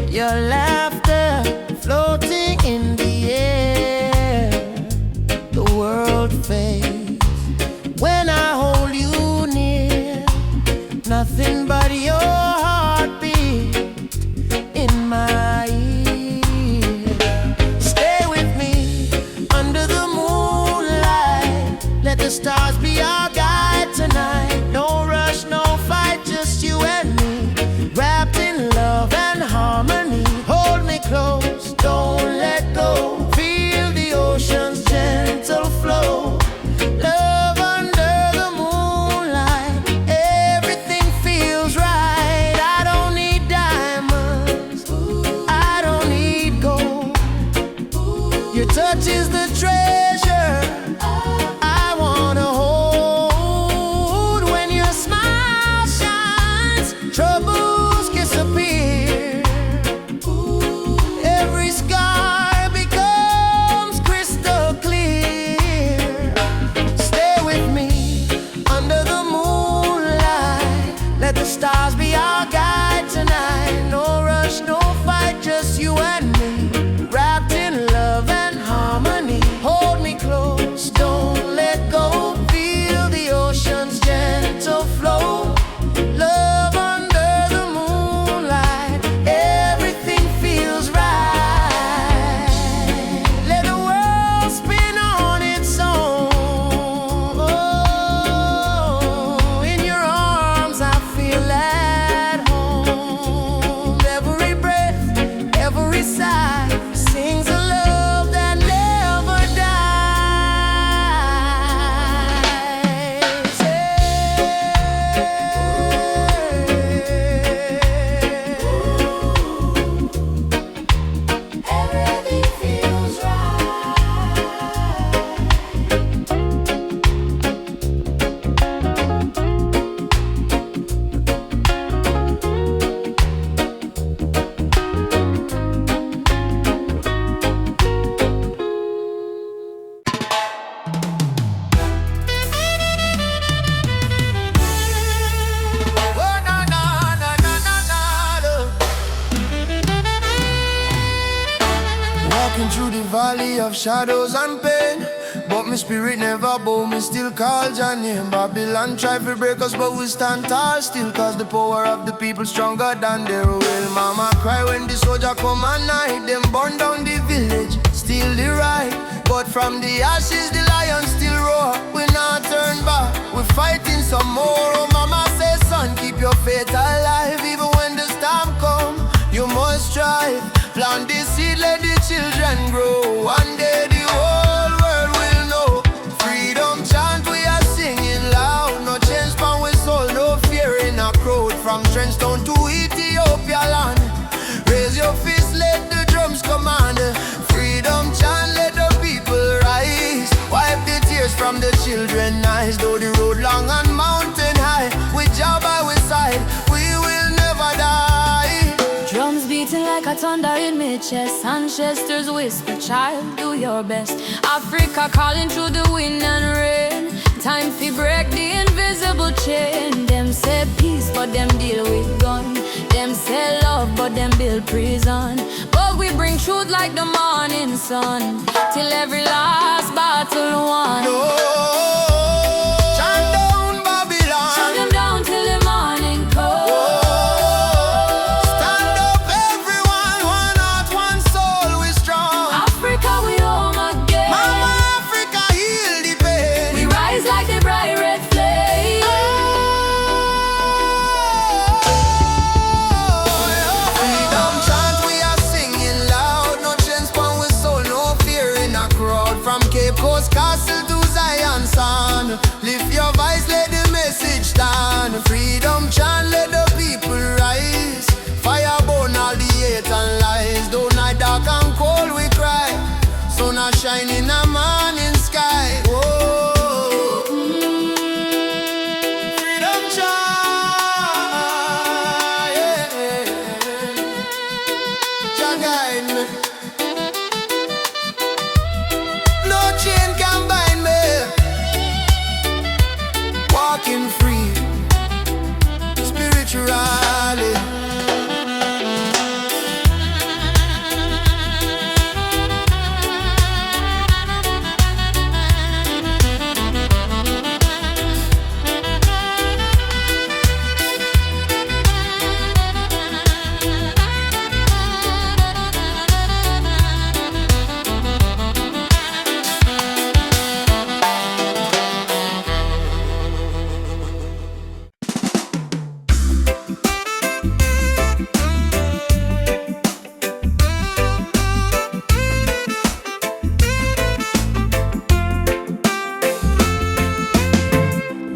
your laughter floating in the air. The world fades when I hold you near. Nothing but your heartbeat in my ear. Stay with me under the moonlight. Let the stars be our guide tonight. No rush, no fight, just you and me, wrapped in love and harmony. Hold me close, don't let go. Feel the ocean's gentle flow. Love under the moonlight, everything feels right. I don't need diamonds, I don't need gold. Your touch is the treasure I wanna hold. When your smile shines, troubles disappear. Every scar becomes crystal clear. Stay with me under the moonlight. Let the stars be our guide tonight. No rush, no fight, just you and me, wrapped in love and harmony. Hold me close, don't let go. Feel the ocean's gentle flow. Love under the moonlight, everything feels right. Let the world spin on its own. Oh, in your arms I feel at home. Every breath, every sigh sings a love that never dies. Everything feels right. Oh, na, na, na, na, na, na, na. Walking through the valley of shadows and pain, But my spirit never bow, me still call your name. Babylon try to break us, but we stand tall still. Cause the power of the people stronger than their will. Mama cry when the soldier come at night. Them burn down the village, steal the right. But from the ashes the lion still roar. We not turn back, we fighting some more. Oh mama say son, keep your faith alive. Even when the storm come, you must strive. Plant the seed, let the children grow. One day the whole world will know. Freedom chant we are singing loud. No change from we soul, no fear in a crowd. From Trenchtown to Ethiopia land. Raise your fist, let the drums command. Freedom chant, let the people rise. Wipe the tears from the children's eyes. Though the road long and mountain high, with Jah by we side, we will never die. Drums beating like a thunder in my chest. Ancestors whisper, child, do your best. Africa calling through the wind and rain. Time to break the invisible chain. Them say peace, but them deal with gun. Them say love, but them build prison. But we bring truth like the morning sun, till every last battle won. No. Chant down Babylon. Chant them down till the morning comes. Stand up everyone, one heart, one soul, we strong. Africa, we home again. Mama Africa, heal the pain. We rise like the bright red flame. Freedom chant we are singing loud. No chance from we soul, no fear in a crowd. From Cape Coast Castle to Zion Sound, lift your voice, let the message stand. Freedom chant, let the people rise. Fire burn all the hate and lies. Though night dark and cold we cry, sun a shine in a morning sky. Whoa. Freedom chant, yeah. Jah guide me. No chain can bind me. Walking free, spiritually.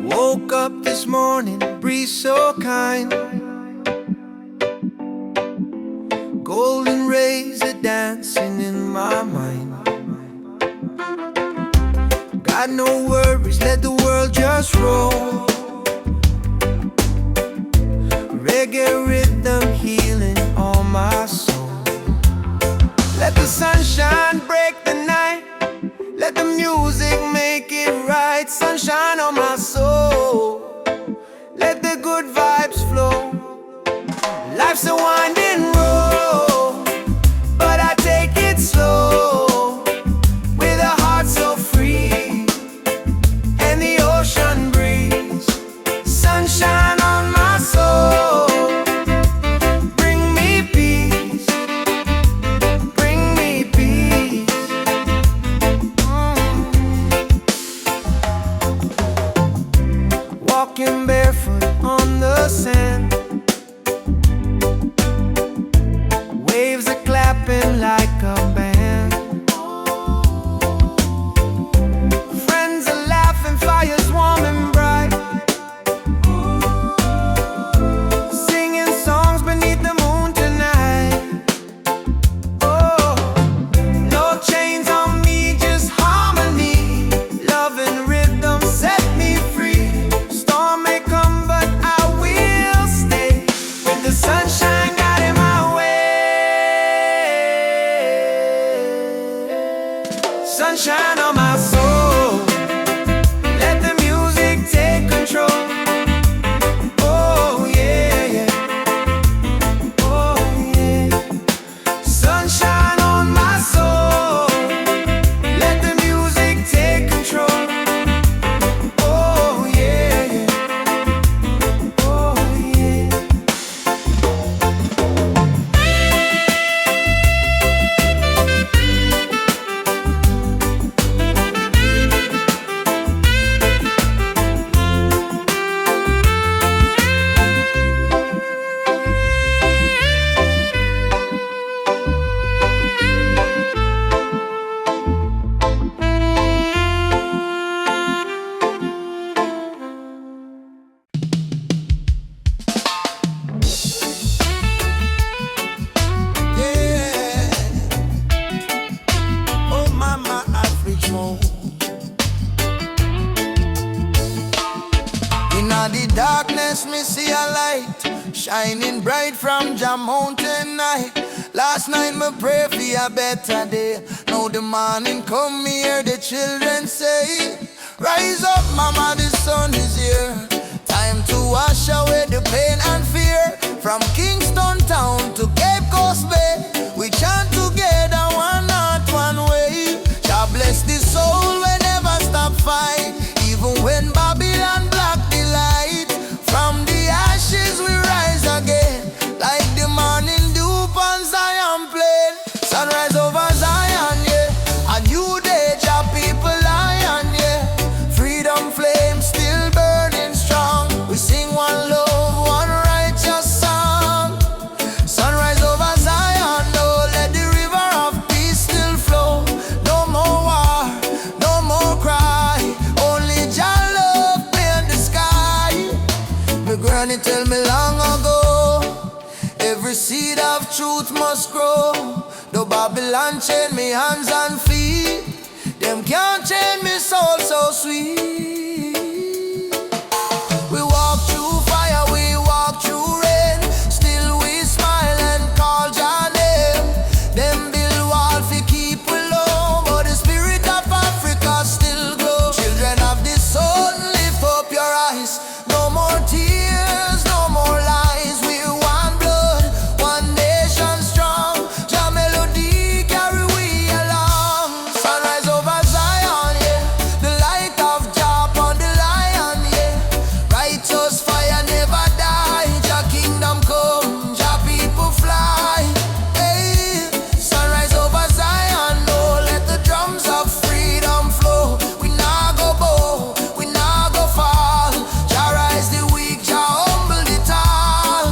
Woke up this morning, breeze so kind. Golden rays are dancing in my mind. Got no worries, let the world just roll. Reggae rhythm healing all my soul. Let the sunshine break the night. Let the music make it right. Sunshine on my soul. Let the good vibes flow. Life's a winding road, but I take it slow. With a heart so free and the ocean breeze. Sunshine on my soul. Bring me peace. Bring me peace. Walking barefoot on the sand. Waves are clapping like a band. Friends are laughing, fires warm and bright. Singing songs beneath the moon tonight. Oh, no chains on me, just harmony. Love and rhythm set me free. Storm may come, but I will stay. With the sunshine guiding my way. Sunshine on my soul. Let the music take control. Oh yeah, yeah. Oh yeah. Sunshine on my soul. Let the music take yes, me see a light shining bright from Jah mountain night. Last night me pray for a better day. Now the morning come, me hear the children say, rise up mama, the sun is here. Time to wash away the pain and fear. From Kingston town to Cape Coast Bay, we chant together, one heart, one way. God bless the soul, we never stop fight. Even when Babylon block the light, from the ashes we rise again. Like the morning dew on Zion plain. Sunrise over Zion, yeah. A new day, Jah people lion, yeah. Freedom flame still burning strong. We sing one love, one righteous song. Sunrise over Zion, oh, let the river of peace still flow. No more war, no more cry. Only Jah love paint the sky. My granny tell me long ago, every seed of truth must grow. Though Babylon chain me hands and feet, them can't chain me soul so sweet. We walk through fire, we walk through rain. Still we smile and call Jah name. Them build wall fi keep we low, but the spirit of Africa still glow. Children of the sun, lift up your eyes. No more tears, no more lies. We're one blood, one nation strong. Jah melody carry we along. Sunrise over Zion, yeah. The light of Jah upon the lion, yeah. Righteous fire never die. Jah kingdom come, Jah people fly. Hey, sunrise over Zion, oh, let the drums of freedom flow. We nah go bow, we nah go fall. Jah rise the weak, Jah humble the tall.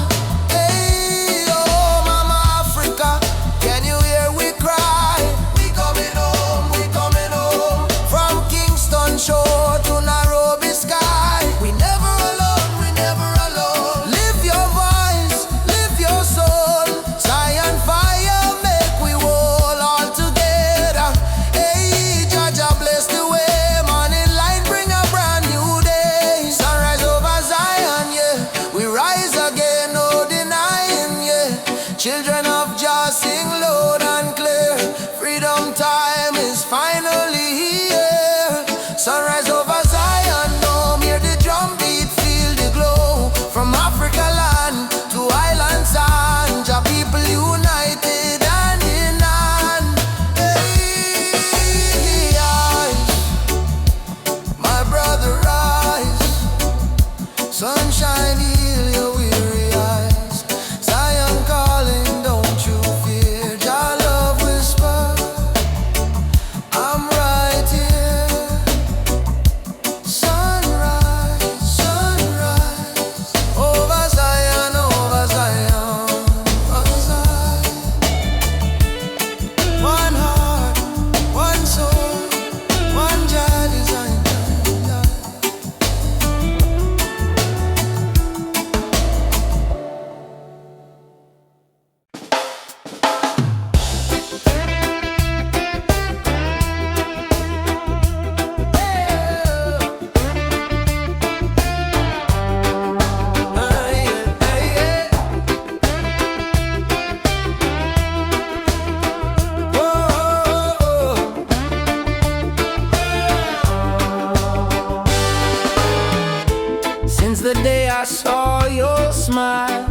Hey, oh, Mama Africa, can you hear we cry? We coming home, we coming home. From Kingston shore to Nairobi sky. We never alone, we never alone. Live your voice, live your soul. Zion fire make we whole all together. Hey, Jah Jah bless the way. Morning light bring a brand new day. Sunrise over Zion, yeah. We rise again, no denying, yeah. Children of Jah sing loud and clear. Freedom time is finally here. Sunrise over Zion, no, hear the drum beat, feel the glow. From Africa land to island sand, Jah people united hand in hand. Hey, eyes, my brother rise. Sunshine heal your weary eyes. Zion calling, don't you fear. Jah love whisper, I'm right here. Sunrise, sunrise, over Zion, over Zion, over Zion. One heart, one soul, one Jah design. Since the day I saw your smile,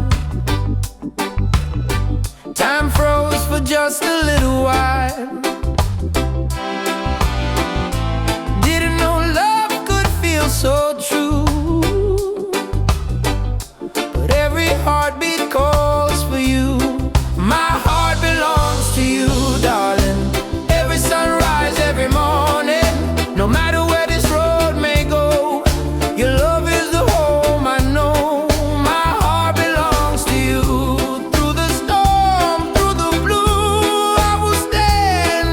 time froze for just a little while. Didn't know love could feel so true, but every heartbeat calls for you. My heart belongs to you, darling. Every sunrise, every morning, no matter where this road may go, your love is the home I know. My heart belongs to you. Through the storm, through the blue, I will stand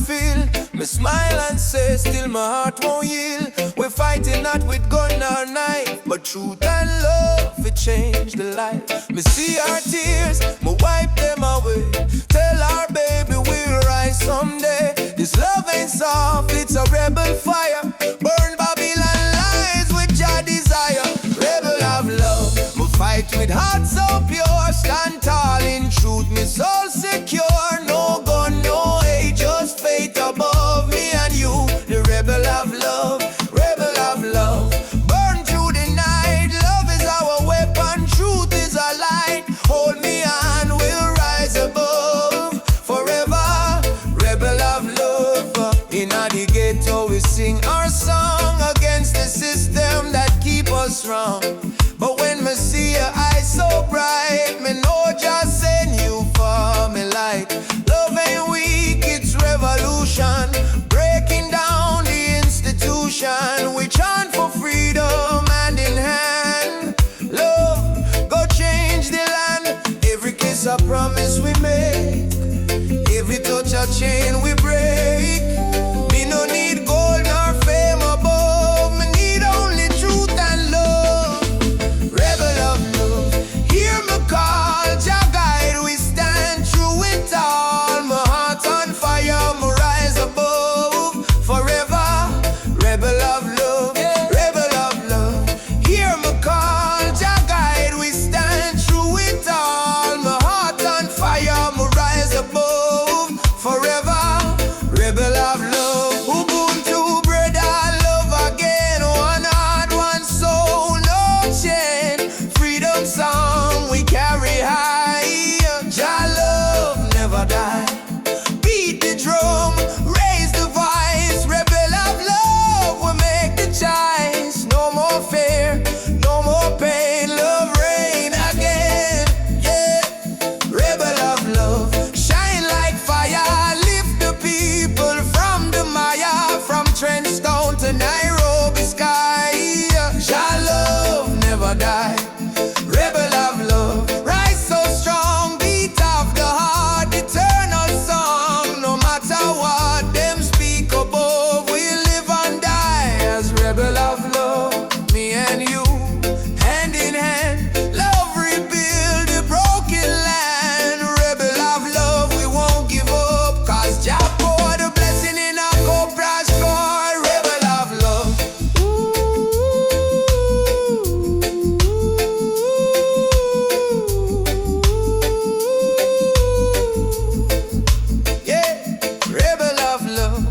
feel. Me smile and say, still my heart won't yield. We're fighting not with gun or knife, but truth and love, it changed the life. Me see our tears, me wipe them away. Tell our baby we'll rise someday. This love ain't soft, it's a rebel fire. Burn Babylon lies with your desire. Rebel of love, me fight with heart so pure. Stand tall in truth, me soul secure. No gun, no hate, just faith above me and you. The rebel of love, rebel of love. Burn through the night, love is our weapon, truth is our light. Hold me and we'll rise above forever. Rebel of love. In the ghetto we sing our song against the system that keep us wrong. But when me see your eyes so bright, me know just send you for me light. Love ain't weak, it's revolution, breaking down the institution. We chant for freedom hand in hand. Love, go change the land. Every kiss a promise we make, every touch a chain we break. Me no need gold nor fame above, me need only truth and love. Rebel of love, hear me call, Jah guide, we stand through it all. My heart on fire, me rise above forever. Rebel of love, rebel of love, hear me call, Jah guide, we stand through it all. My heart on fire, me rise above forever. Rebel of love, Ubuntu, brother, love again. One heart, one soul, no chain. Freedom song we carry high. Jah love never die. Beat the drum, raise the voice. Rebel of love, we make the choice. No more fear, no more pain. Love reign again. Yeah, rebel of love, shine like fire. Lift the people from the Maya, from Trenchtown to Nairobi sky. Jah love never die. Rebel of love, rise so strong, beat of the heart, eternal song. No matter what them speak above, we live and die as rebel of love. Me and you, hand in hand, love rebuild the broken land. Rebel of love, we won't give up, cause Jah pour the blessing in our cup, prosper. Rebel of love. Yeah, rebel of love.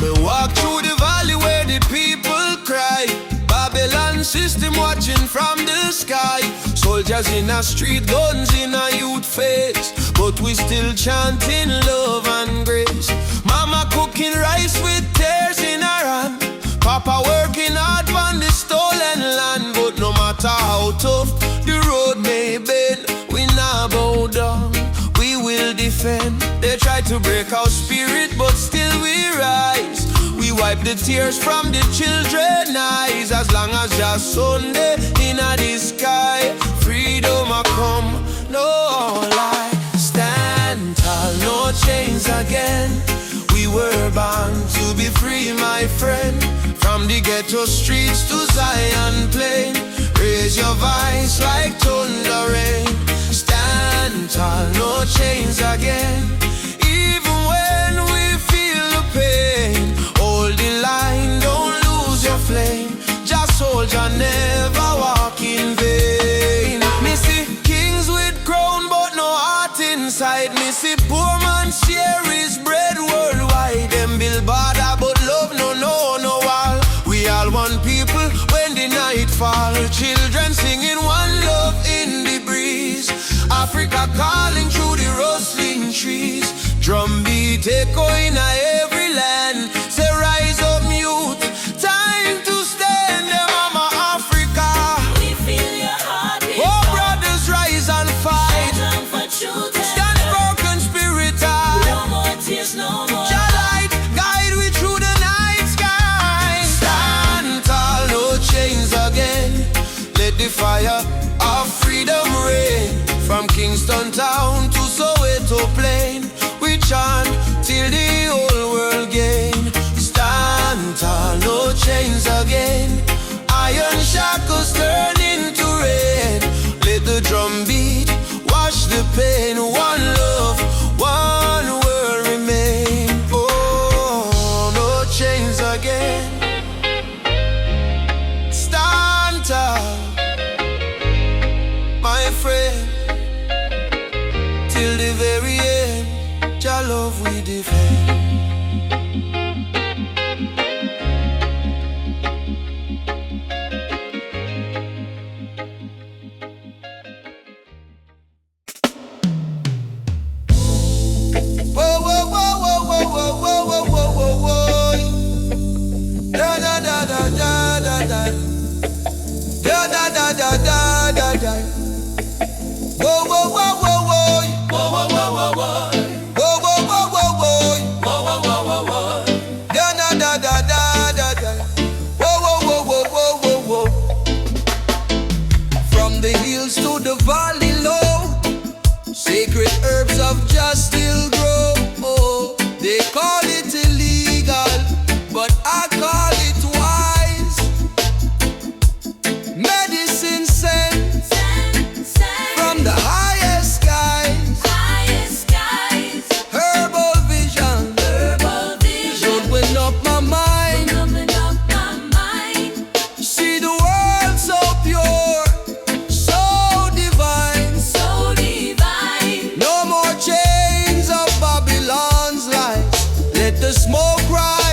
Me walk through the valley where the people cry. Babylon system watching from the sky. Soldiers in a street, guns in a youth face, but we still chanting love and grace. Mama cooking rice with tears in her hand. Papa working hard on the stolen land. But no matter how tough the road may bend, we not bow down, we will defend. They try to break our spirit, but still we rise. We wipe the tears from the children's eyes. As long as just Sunday in the sky, freedom a come, no lie. Stand tall, no chains again. We were born to be free, my friend. From the ghetto streets to Zion plain, raise your voice like thunder rain. Stand tall, no chains again. Even when we feel the pain, hold the line, don't lose your flame. Just soldier, never walk in vain. Me see kings with crown but no heart inside. Me see poor man share his bread worldwide. Them build border but love no wall. We all one people when the night fall. Children singing one love in the breeze. Africa calling through the rustling trees. Drum beat echo in every land. Say rise up youth, time to Kingston town to Soweto plain, we chant till the whole world gain. Stand tall, no chains again. Iron shackles turn into rain. Let the drum beat wash the pain. One love, one world remain. Oh, no chains again. Stand tall, my friend, till the very end. Your love we defend. Whoa, whoa, whoa, whoa, whoa, whoa, whoa, whoa, whoa, whoa. Da da da da da da da. Da da da da da da da. Whoa, whoa, whoa, whoa, whoa. Whoa, whoa, whoa, whoa, whoa. Whoa, whoa, whoa, whoa, whoa. Whoa, whoa, whoa, whoa, whoa. Da da da da da da da. Whoa, whoa, whoa, whoa, whoa, whoa, whoa. From the hills to the valley low, sacred herbs of just still grow. Oh, they call it illegal, but I call it wise. Medicine sent from the highest skies. Herbal vision open up my mind. See the world so pure, so divine. No more chains of Babylon's lies. Let the smoke rise.